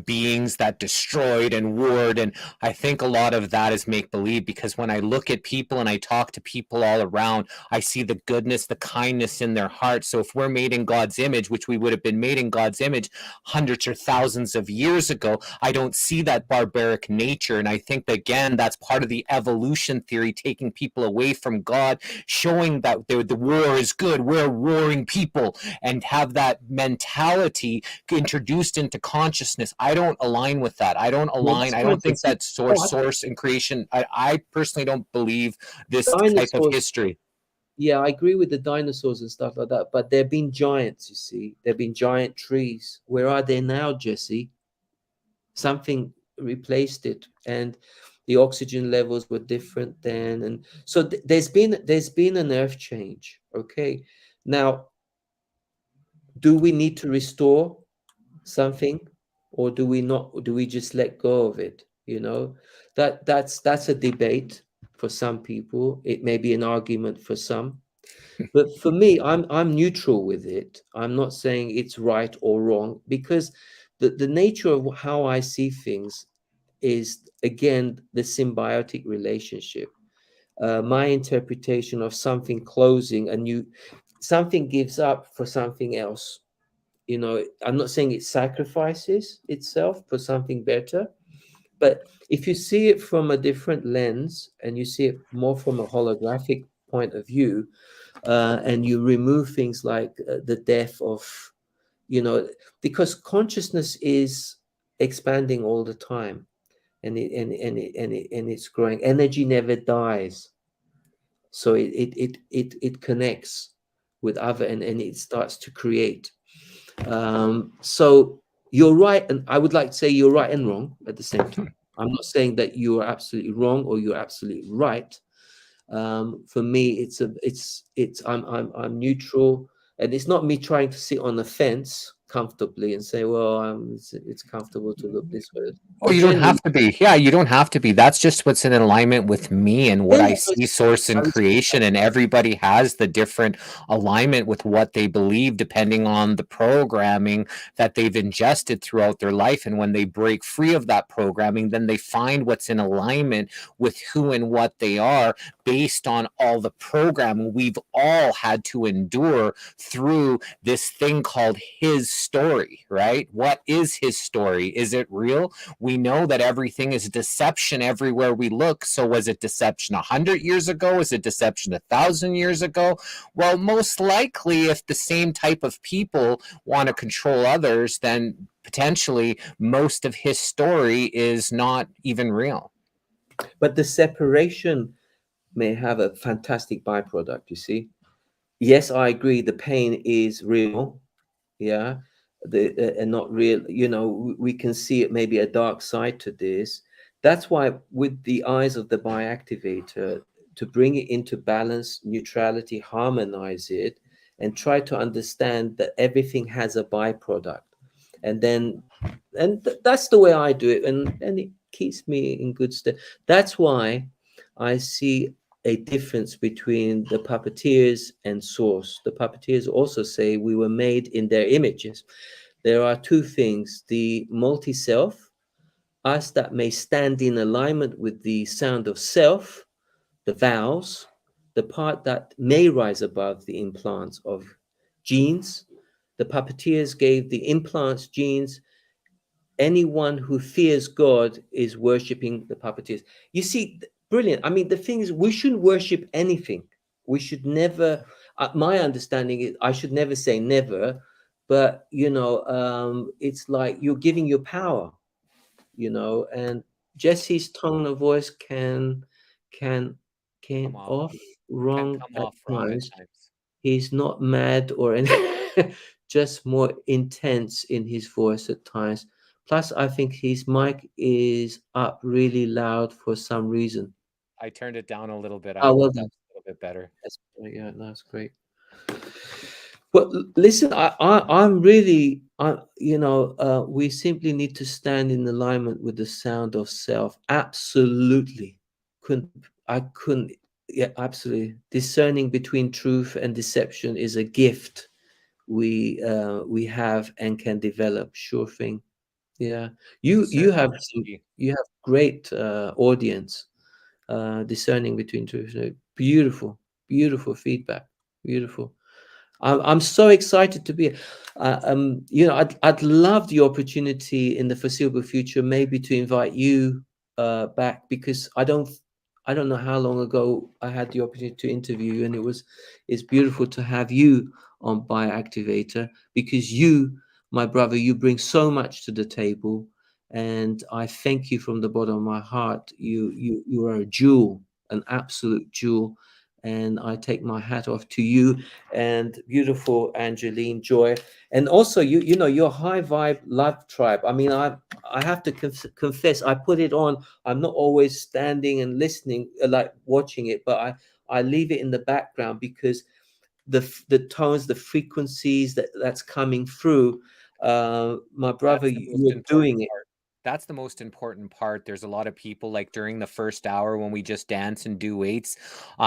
beings that destroyed and warred. And I think a lot of that is make believe, because when I look at people and I talk to people all around, I see the goodness, the kindness in their heart. So if we're made in God's image, which we would have been made in God's image hundreds or thousands of years ago, I don't see that barbaric nature. And I think that, again, that's part of the evolution theory, taking people away from God, showing that the war is good, we're a warring people, and have that mentality introduced into consciousness. I don't align with that. I don't No, align. that's I fine, don't think but that source and creation. I personally don't believe this type of dinosaurs. history. Yeah, I agree with the dinosaurs and stuff like that, but there have been giants, you see. There have been giant trees. Where are they now, Jesse? Something replaced it, and the oxygen levels were different then, and so there's been an earth change. Okay, now, do we need to restore something, or do we not? Do we just let go of it? That's a debate for some people. It may be an argument for some. But for me, I'm neutral with it. I'm not saying it's right or wrong, because the nature of how I see things is, again, the symbiotic relationship. My interpretation of something closing, something gives up for something else. I'm not saying it sacrifices itself for something better, but if you see it from a different lens, and you see it more from a holographic point of view, and you remove things like the death of, because consciousness is expanding all the time, and it's growing. Energy never dies, so it connects with other, and it starts to create. So you're right, and I would like to say you're right and wrong at the same time. I'm not saying that you are absolutely wrong or you're absolutely right. For me, I'm neutral, and it's not me trying to sit on the fence comfortably and say, well, it's comfortable to look this way. Oh, But you don't generally, have to be. Yeah, you don't have to be. That's just what's in alignment with me and what yeah, I yeah, see, source I and respect creation. And everybody has the different alignment with what they believe, depending on the programming that they've ingested throughout their life. And when they break free of that programming, then they find what's in alignment with who and what they are, based on all the programming we've all had to endure through this thing called his story, right? What is his story? Is it real? We know that everything is deception everywhere we look. So was it deception 100 years ago? Is it deception 1,000 years ago? Well, most likely, if the same type of people want to control others, then potentially most of his story is not even real. But the separation may have a fantastic byproduct, you see. Yes, I agree, the pain is real. Yeah, and not real. We can see it, maybe a dark side to this. That's why, with the eyes of the bioactivator, to bring it into balance, neutrality, harmonize it, and try to understand that everything has a byproduct. And then, that's the way I do it, and it keeps me in good stead. That's why I see a difference between the puppeteers and source. The puppeteers also say we were made in their images. There are two things: the multi-self, us that may stand in alignment with the sound of self, the vowels, the part that may rise above the implants of genes. The puppeteers gave the implants genes. Anyone who fears God is worshiping the puppeteers. You see, brilliant. I mean, the thing is, we shouldn't worship anything. We should never. My understanding is, I should never say never, but it's like you're giving your power. And Jesse's tone of voice can Come off, off can wrong come at off wrong at times. times. He's not mad or anything, just more intense in his voice at times. Plus, I think his mic is up really loud for some reason. I turned it down a little bit. I Oh, well hope done. that's a little bit better. Yeah, that's great. Well, listen, I'm really, we simply need to stand in alignment with the sound of self. Absolutely. I couldn't, yeah, absolutely. Discerning between truth and deception is a gift we have and can develop. Sure thing. Yeah. You have Certainly. you have great audience, discerning between truth. Beautiful, beautiful feedback. Beautiful. I'm so excited to be here. I'd love the opportunity in the foreseeable future, maybe to invite you back, because I don't know how long ago I had the opportunity to interview you, and it's beautiful to have you on by Activator, because you, my brother, you bring so much to the table, and I thank you from the bottom of my heart. You are a jewel, an absolute jewel, and I take my hat off to you and beautiful Angeline Joy, and also your high vibe love tribe. I mean, I have to confess, I put it on. I'm not always standing and listening, like watching it, but I leave it in the background, because the tones, the frequencies that's coming through. My brother, That's the most you're important doing it. part. That's the most important part. There's a lot of people, like during the first hour when we just dance and do weights,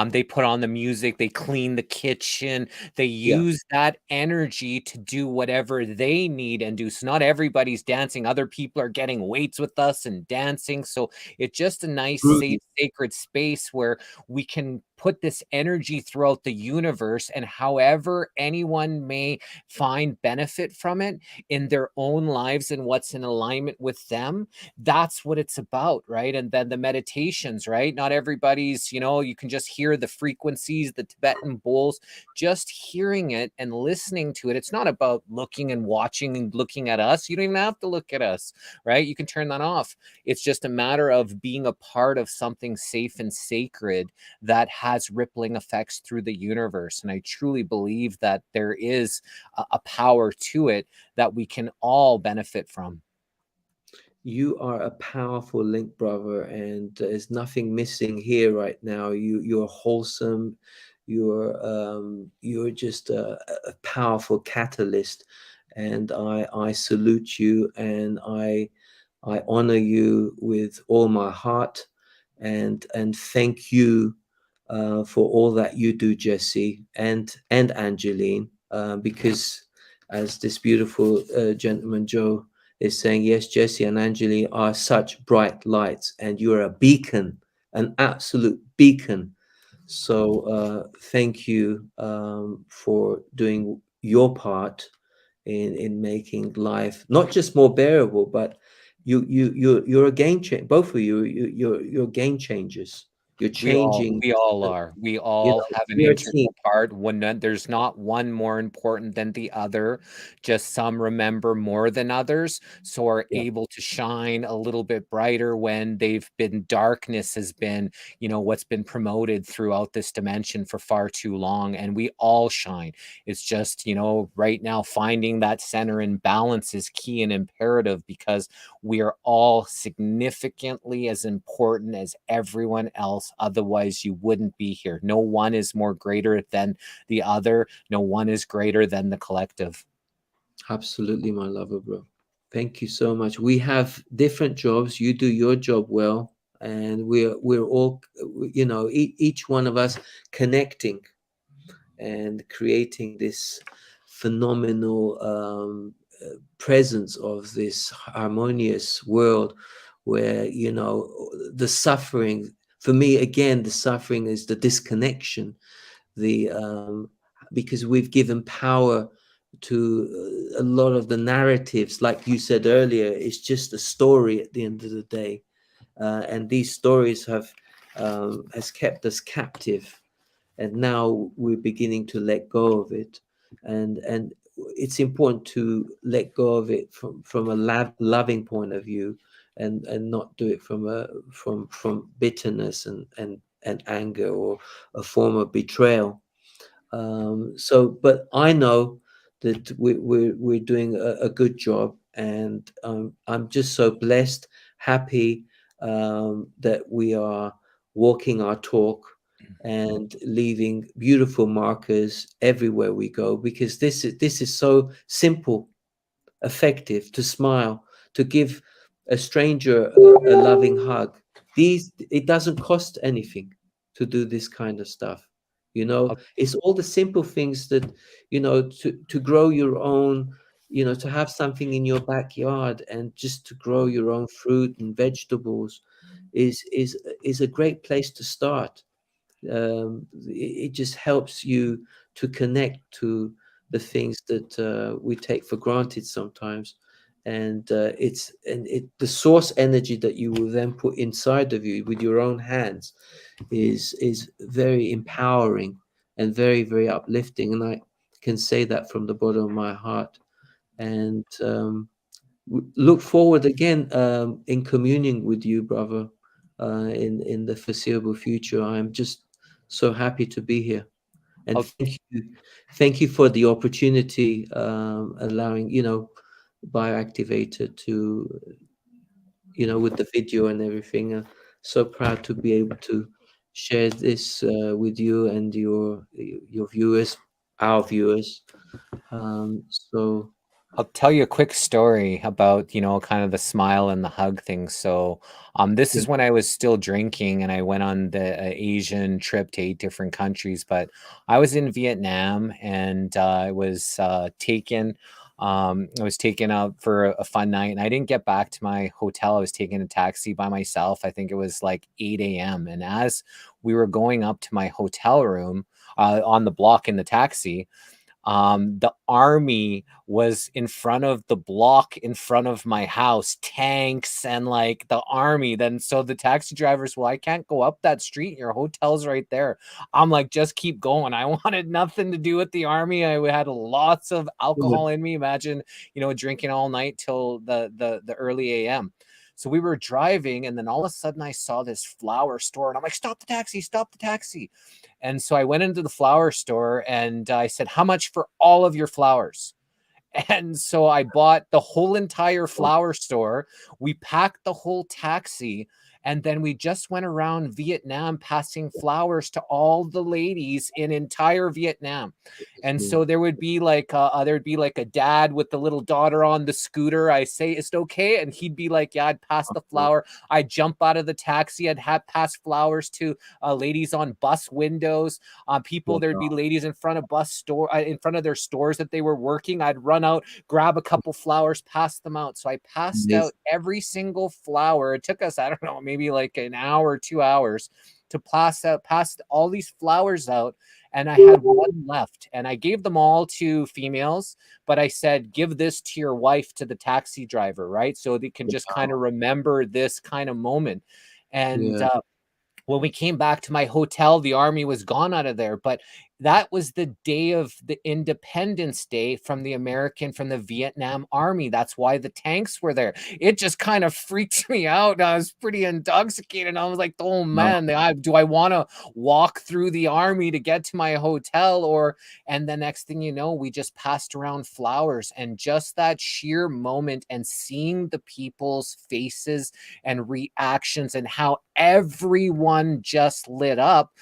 they put on the music, they clean the kitchen, they Yeah. use that energy to do whatever they need and do. So not everybody's dancing. Other people are getting weights with us and dancing. So it's just a nice, safe, sacred space where we can put this energy throughout the universe, and however anyone may find benefit from it in their own lives and what's in alignment with them, that's what it's about, right? And then the meditations, right? Not everybody's, you can just hear the frequencies, the Tibetan bowls, just hearing it and listening to it. It's not about looking and watching and looking at us. You don't even have to look at us, right? You can turn that off. It's just a matter of being a part of something safe and sacred that has rippling effects through the universe. And I truly believe that there is a power to it that we can all benefit from. You are a powerful link, brother, and there's nothing missing here right now. You're wholesome. You're just a powerful catalyst, and I salute you, and I honor you with all my heart, and thank you for all that you do, Jesse and Angeline, because as this beautiful gentleman Joe is saying, yes, Jesse and Angeline are such bright lights, and you're a beacon, an absolute beacon. So thank you for doing your part in making life not just more bearable, but you're a game changer. Both of you're game changers. You're changing. We all are. We all have an You're a team. integral part. There's not one more important than the other. Just some remember more than others, so are Yeah. able to shine a little bit brighter when they've been darkness has been, what's been promoted throughout this dimension for far too long. And we all shine. It's just, right now finding that center and balance is key and imperative, because we are all significantly as important as everyone else else. Otherwise, you wouldn't be here. No one is more greater than the other. No one is greater than the collective. Absolutely, my lover, bro. Thank you so much. We have different jobs. You do your job well, and we're all, you know, each one of us connecting and creating this phenomenal presence of this harmonious world where, you know, the suffering, for me again, the suffering is the disconnection, the because we've given power to a lot of the narratives, like you said earlier. It's just a story at the end of the day, and these stories have has kept us captive, and now we're beginning to let go of it, and it's important to let go of it from a loving point of view, and not do it from a from bitterness and anger, or a form of betrayal. So, but I know that we're doing a good job, and I'm just so blessed, happy, that we are walking our talk and leaving beautiful markers everywhere we go, because this is so simple, effective, to smile, to give a stranger a loving hug. These, it doesn't cost anything to do this kind of stuff. You know, it's all the simple things that, you know, to grow your own, you know, to have something in your backyard, and just to grow your own fruit and vegetables is a great place to start. It just helps you to connect to the things that we take for granted sometimes, and the source energy that you will then put inside of you with your own hands is very empowering and very, very uplifting, and I can say that from the bottom of my heart. And look forward again, in communing with you, brother, in the foreseeable future. I'm just so happy to be here, and thank you for the opportunity, allowing, you know, Bioactivator to, you know, with the video and everything. So proud to be able to share this with you and your viewers, our viewers. So I'll tell you a quick story about, you know, kind of the smile and the hug thing. So, this yeah, is when I was still drinking, and I went on the Asian trip to 8 different countries. But I was in Vietnam, and I was taken out for a fun night, and I didn't get back to my hotel. I was taking a taxi by myself. I think it was like 8 a.m. And as we were going up to my hotel room, on the block in the taxi, the army was in front of the block in front of my house, tanks and like the army. Then so the taxi drivers, well, I can't go up that street. Your hotel's right there. I'm like, just keep going. I wanted nothing to do with the army. I had lots of alcohol in me. Imagine, you know, drinking all night till the early AM. So we were driving, and then all of a sudden I saw this flower store, and I'm like, stop the taxi, stop the taxi. And so I went into the flower store, and I said, how much for all of your flowers? And so I bought the whole entire flower store. We packed the whole taxi, and then we just went around Vietnam passing flowers to all the ladies in entire Vietnam. And so there'd be like a dad with the little daughter on the scooter. I say, is it okay? And he'd be like, yeah, I'd pass the flower. I'd jump out of the taxi. I'd have pass flowers to ladies on bus windows. There'd be ladies in front of in front of their stores that they were working. I'd run out, grab a couple flowers, pass them out. So I passed out every single flower. It took us, I don't know, maybe like an hour, 2 hours to pass all these flowers out. And I had one left, and I gave them all to females, but I said, give this to your wife, to the taxi driver, right? So they can just kind of remember this kind of moment. And when we came back to my hotel, the army was gone out of there. But that was the day of the Independence Day from the Vietnam Army. That's why the tanks were there. It just kind of freaked me out. I was pretty intoxicated. I was like, oh man, do I want to walk through the army to get to my hotel? And the next thing you know, we just passed around flowers, and just that sheer moment and seeing the people's faces and reactions and how everyone just lit up.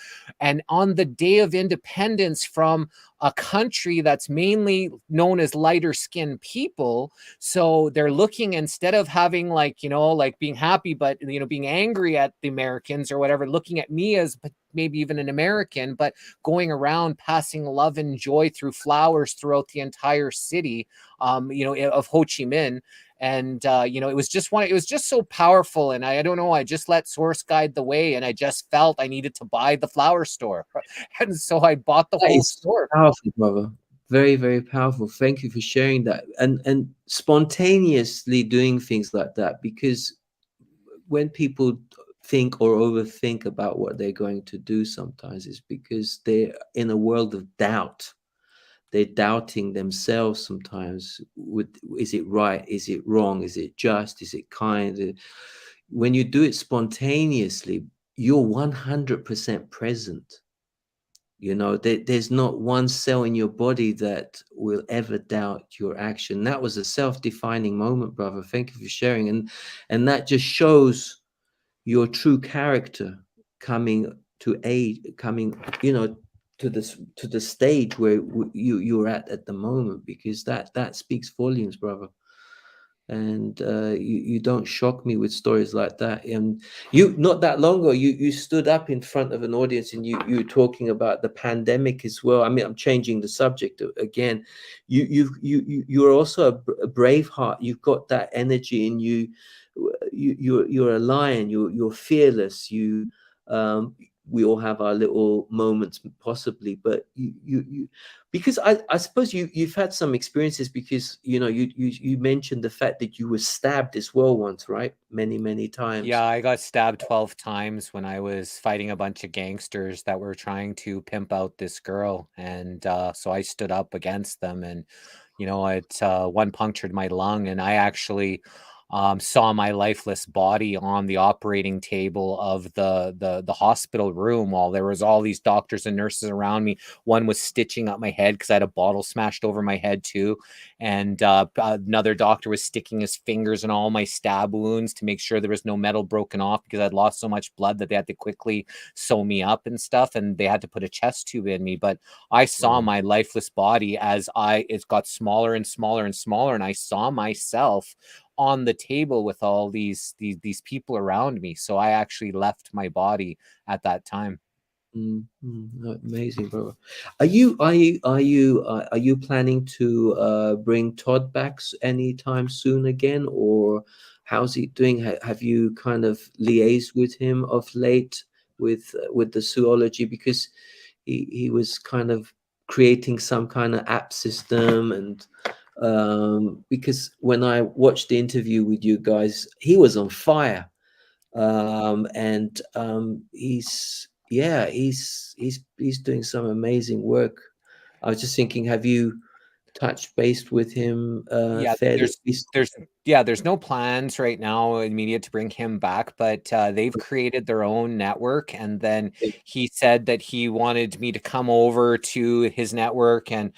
And on the day of independence from a country that's mainly known as lighter skinned people, so they're looking, instead of having like, like being happy, but being angry at the Americans or whatever, looking at me as maybe even an American, but going around passing love and joy through flowers throughout the entire city, of Ho Chi Minh. And it was just so powerful. And I don't know, I just let Source guide the way, and I just felt I needed to buy the flower store. And so I bought the whole store. Powerful, brother. Very, very powerful. Thank you for sharing that, and spontaneously doing things like that, because when people think or overthink about what they're going to do, sometimes it's because they're in a world of doubt. They're doubting themselves sometimes. Is it right? Is it wrong? Is it just? Is it kind? When you do it spontaneously, you're 100% present. There's not one cell in your body that will ever doubt your action. That was a self-defining moment, brother. Thank you for sharing. And that just shows your true character coming to to the stage where you're at the moment, because that speaks volumes, brother. And you don't shock me with stories like that. And you, not that long ago, you stood up in front of an audience, and you were talking about the pandemic as well. I mean, I'm changing the subject again. You're also a brave heart. You've got that energy in you. You're a lion. You're fearless. We all have our little moments, possibly, but you because I suppose you've had some experiences, because you mentioned the fact that you were stabbed as well once, right? Many times. Yeah, I got stabbed 12 times when I was fighting a bunch of gangsters that were trying to pimp out this girl. And so I stood up against them, and one punctured my lung, and I actually saw my lifeless body on the operating table of the hospital room, while there was all these doctors and nurses around me. One was stitching up my head because I had a bottle smashed over my head too, and another doctor was sticking his fingers in all my stab wounds to make sure there was no metal broken off, because I'd lost so much blood that they had to quickly sew me up and stuff, and they had to put a chest tube in me. But I saw my lifeless body as it got smaller and smaller and smaller, and I saw myself on the table with all these people around me. So I actually left my body at that time. Amazing, brother. Are you planning to bring Todd back anytime soon again, or how's he doing? Have you kind of liaised with him of late with the zoology, because he was kind of creating some kind of app system, and because when I watched the interview with you guys, he was on fire, and he's doing some amazing work. I was just thinking, have you touched base with him Yeah, fairly? there's no plans right now immediate to bring him back, but they've created their own network. And then he said that he wanted me to come over to his network, and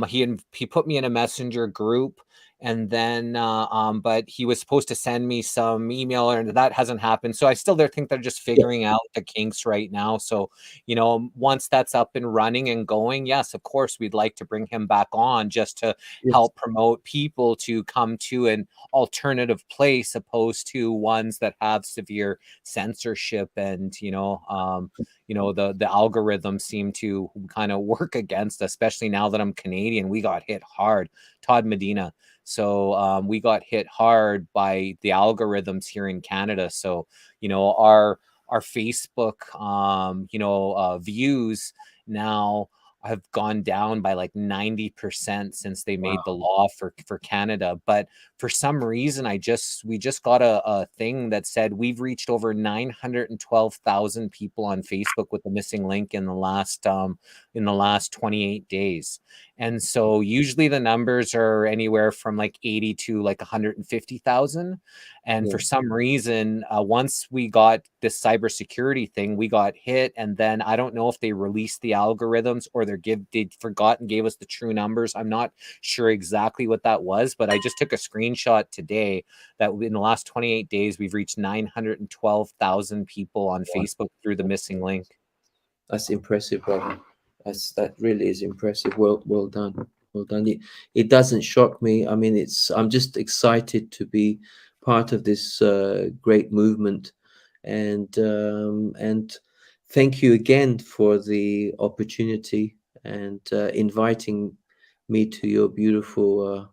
he put me in a messenger group. And then but he was supposed to send me some email, and that hasn't happened. So I still think they're just figuring out the kinks right now. So once that's up and running and going, yes, of course, we'd like to bring him back on, just to help promote people to come to an alternative place, opposed to ones that have severe censorship. And the algorithms seem to kind of work against us, especially now that I'm Canadian. We got hit hard. Todd Medina. So we got hit hard by the algorithms here in Canada. So our Facebook views now have gone down by like 90% since they made the law for Canada. But for some reason, we just got a thing that said we've reached over 912,000 people on Facebook with the missing link in the last 28 days. And so usually the numbers are anywhere from like 80 to like 150,000. And for some reason, once we got this cybersecurity thing, we got hit. And then I don't know if they released the algorithms or they forgot and gave us the true numbers. I'm not sure exactly what that was, but I just took a screenshot today that in the last 28 days, we've reached 912,000 people on Facebook through the missing link. That's impressive, brother. That really is impressive. Well done. Well done. It doesn't shock me. I mean, I'm just excited to be part of this great movement, and thank you again for the opportunity and inviting me to your beautiful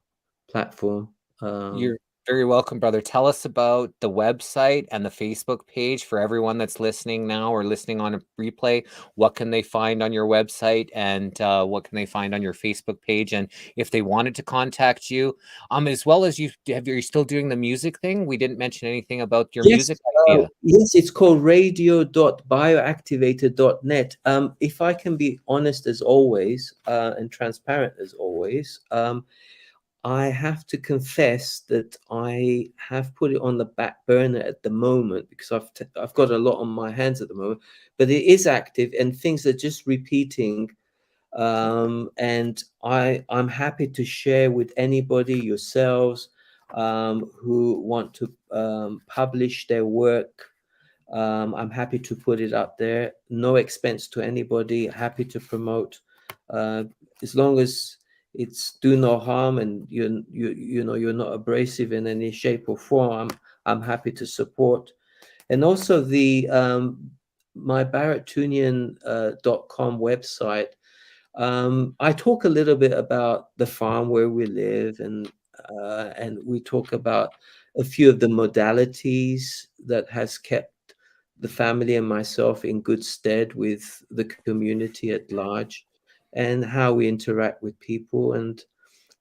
platform. You're very welcome, brother. Tell us about the website and the Facebook page for everyone that's listening now or listening on a replay. What can they find on your website, and what can they find on your Facebook page? And if they wanted to contact you, as well as you're still doing the music thing? We didn't mention anything about your music idea. Yes, it's called radio.bioactivator.net. If I can be honest as always, and transparent as always, I have to confess that I have put it on the back burner at the moment because I've got a lot on my hands at the moment, but it is active and things are just repeating. And I'm happy to share with anybody, yourselves, who want to publish their work. I'm happy to put it up there. No expense to anybody. Happy to promote, as long as it's do no harm and you're not abrasive in any shape or form. I'm happy to support. And also the my baretttounian.com website. I talk a little bit about the farm where we live, and we talk about a few of the modalities that has kept the family and myself in good stead with the community at large, and how we interact with people. And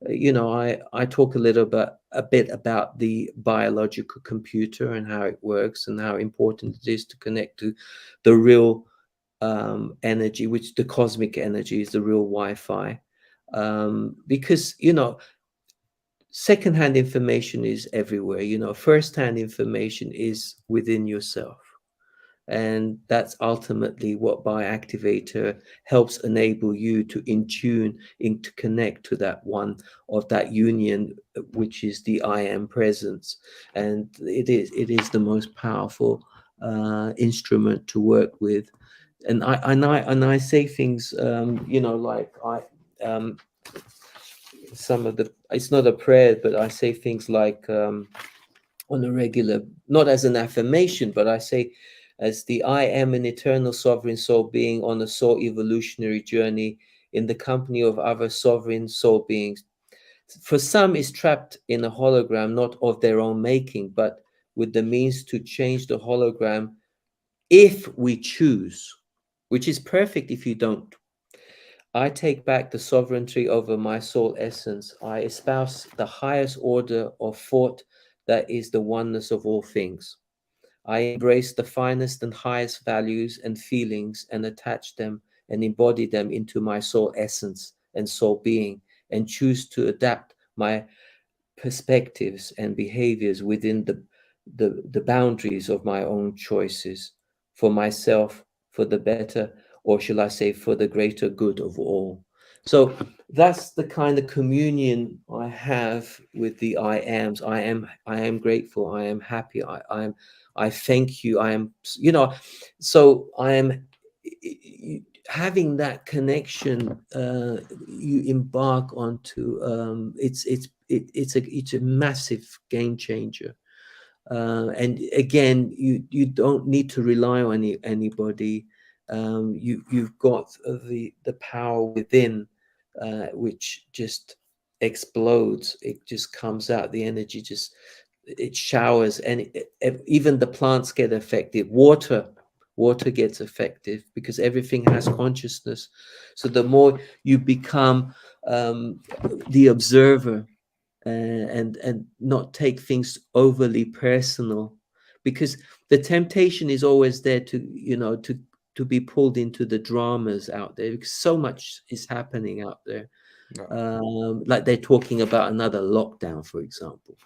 I talk a bit about the biological computer and how it works and how important it is to connect to the real energy, which the cosmic energy is the real Wi-Fi, because secondhand information is everywhere. First-hand information is within yourself, and that's ultimately what Bioactivator helps enable you to to connect to that one of that union, which is the I am presence. And it is the most powerful instrument to work with. And I say things, like it's not a prayer, but I say things like on a regular, not as an affirmation, but I say, as the I am an eternal sovereign soul being on a soul evolutionary journey in the company of other sovereign soul beings. For some is trapped in a hologram, not of their own making, but with the means to change the hologram if we choose, which is perfect if you don't. I take back the sovereignty over my soul essence. I espouse the highest order of thought that is the oneness of all things. I embrace the finest and highest values and feelings and attach them and embody them into my soul essence and soul being, and choose to adapt my perspectives and behaviors within the boundaries of my own choices for myself, for the better, or shall I say, for the greater good of all. So that's the kind of communion I have with the I ams. I am grateful. I am happy. I thank you. I am, so I am having that connection. You embark onto it's a massive game changer. And again, you don't need to rely on anybody. You've got the power within, which just explodes. It just comes out. The energy it showers, and even the plants get affected. Water water gets affected, because everything has consciousness. So the more you become the observer, and not take things overly personal, because the temptation is always there to, you know, to be pulled into the dramas out there, because so much is happening out there. Like they're talking about another lockdown, for example.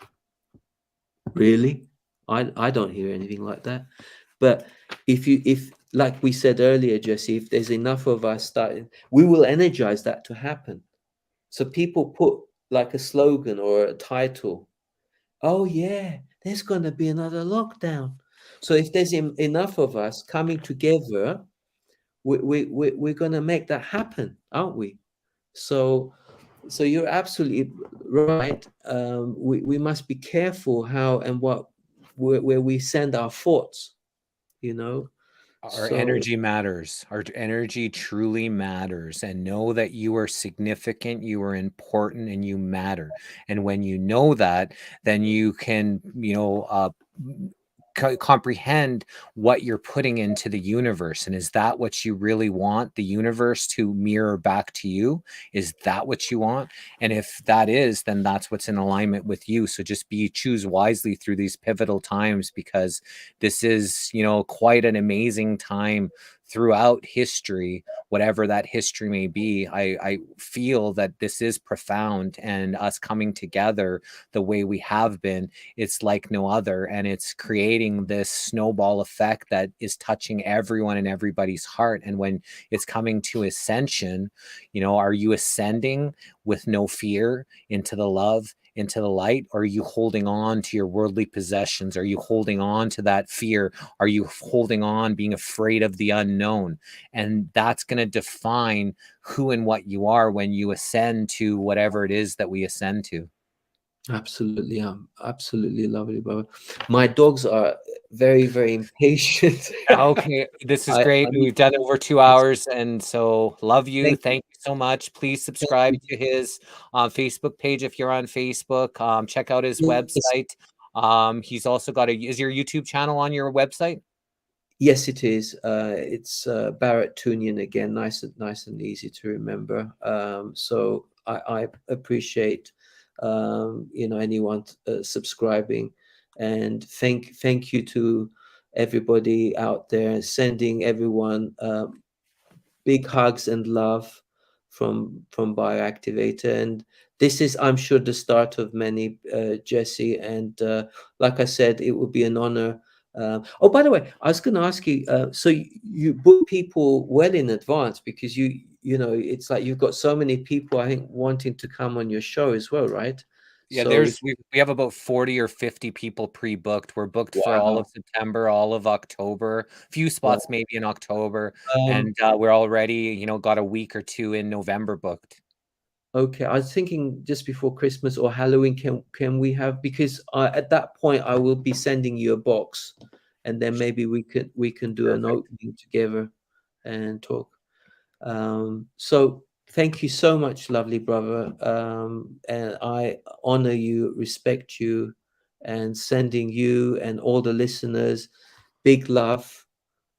Really? I don't hear anything like that. But if like we said earlier, Jesse, if there's enough of us starting, we will energize that to happen. So people put like a slogan or a title. Oh yeah, there's going to be another lockdown. So if there's enough of us coming together, we're going to make that happen, aren't we? So you're absolutely right. We must be careful how and what where we send our thoughts, you know. Our So energy matters. Our energy truly matters. And know that you are significant, you are important, and you matter. And when you know that, then you can, comprehend what you're putting into the universe. And is that what you really want the universe to mirror back to you? Is that what you want? And if that is, then that's what's in alignment with you. So just choose wisely through these pivotal times, because this is, quite an amazing time throughout history, whatever that history may be. I feel that this is profound, and us coming together the way we have been, it's like no other. And it's creating this snowball effect that is touching everyone and everybody's heart. And when it's coming to ascension, are you ascending with no fear into the love, into the light? Or are you holding on to your worldly possessions? Are you holding on to that fear? Are you holding on, being afraid of the unknown? And that's going to define who and what you are when you ascend to whatever it is that we ascend to. absolutely, absolutely lovely, brother. My dogs are very, very impatient. Okay, this is I great. need We've done over 2 hours, and so love you. thank Thank you so much. Please thank subscribe you. to his Facebook page if you're on Facebook. Check out his Yes, website. He's also got is your YouTube channel on your website? yes, it is. It's Baret Tounian again, nice and easy to remember. So I appreciate anyone subscribing, and thank you to everybody out there, sending everyone big hugs and love from Bioactivator. And this is, I'm sure, the start of many, Jesse. And like I said, it would be an honor. Oh, by the way, I was going to ask you. So you book people well in advance, because it's like you've got so many people, I think, wanting to come on your show as well, right? Yeah, So if we have about 40 or 50 people pre-booked. We're booked for all of wow, September, all of October, few wow. spots maybe in October, Um, and we're already, got a week or two in November booked. Okay, I was thinking just before Christmas or Halloween, can we have, because at that point I will be sending you a box, and then maybe we can do an Perfect. opening together and talk. So thank you so much, lovely brother. And I honor you, respect you, and sending you and all the listeners big love,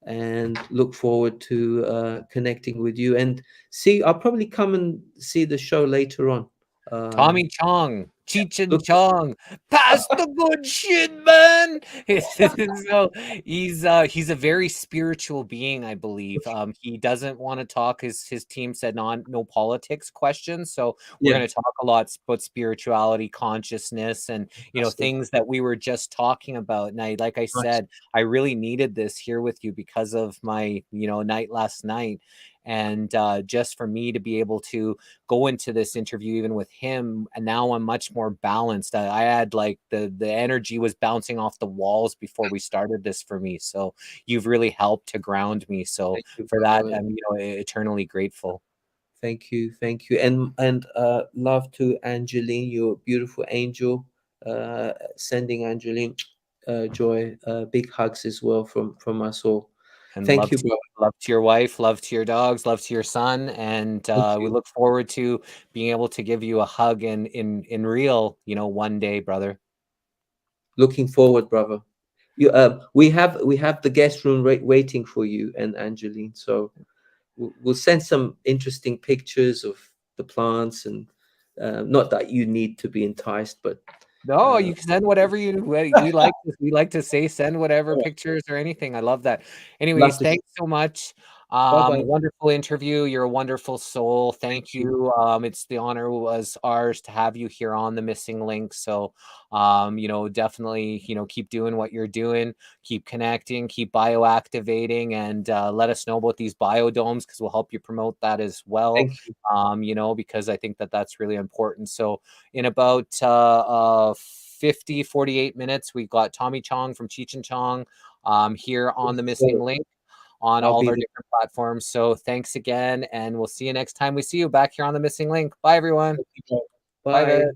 and look forward to connecting with you. And see, I'll probably come and see the show later on. Tommy Chong, Cheech and Look, Chong, pass the good shit, man. So he's a very spiritual being, I believe. He doesn't want to talk. His team said no politics questions. So we're yeah, going to talk a lot about spirituality, consciousness, and fantastic, things that we were just talking about. And like I nice. said, I really needed this here with you because of my night last night. And just for me to be able to go into this interview even with him, and now I'm much more balanced. I had like the energy was bouncing off the walls before we started this for me. So you've really helped to ground me. So Thank you, for that, brother. I'm eternally grateful. Thank you, and love to Angeline, your beautiful angel. Sending Angeline joy, big hugs as well from us all. And Thank you, brother. love to your wife, love to your dogs, love to your son, and Thank we you. look forward to being able to give you a hug in real, one day, brother. Looking forward, brother. we have the guest room waiting for you and Angeline. So we'll send some interesting pictures of the plants, and not that you need to be enticed, but No, you can send whatever we like to say send whatever pictures or anything. I love that. Anyways, love to. thanks so much. Bye-bye. Wonderful interview. You're a wonderful soul. Thank you. It's the honor was ours to have you here on the Missing Link. So, definitely, keep doing what you're doing, keep connecting, keep bioactivating, and let us know about these biodomes because we'll help you promote that as well. Thank you. Because I think that that's really important. So, in about 48 minutes, we've got Tommy Chong from Cheech and Chong here on the Missing Link on I'll all of be our there. different platforms. So thanks again, and we'll see you next time we see you back here on the Missing Link. Bye, everyone. Bye, Bye. Baret.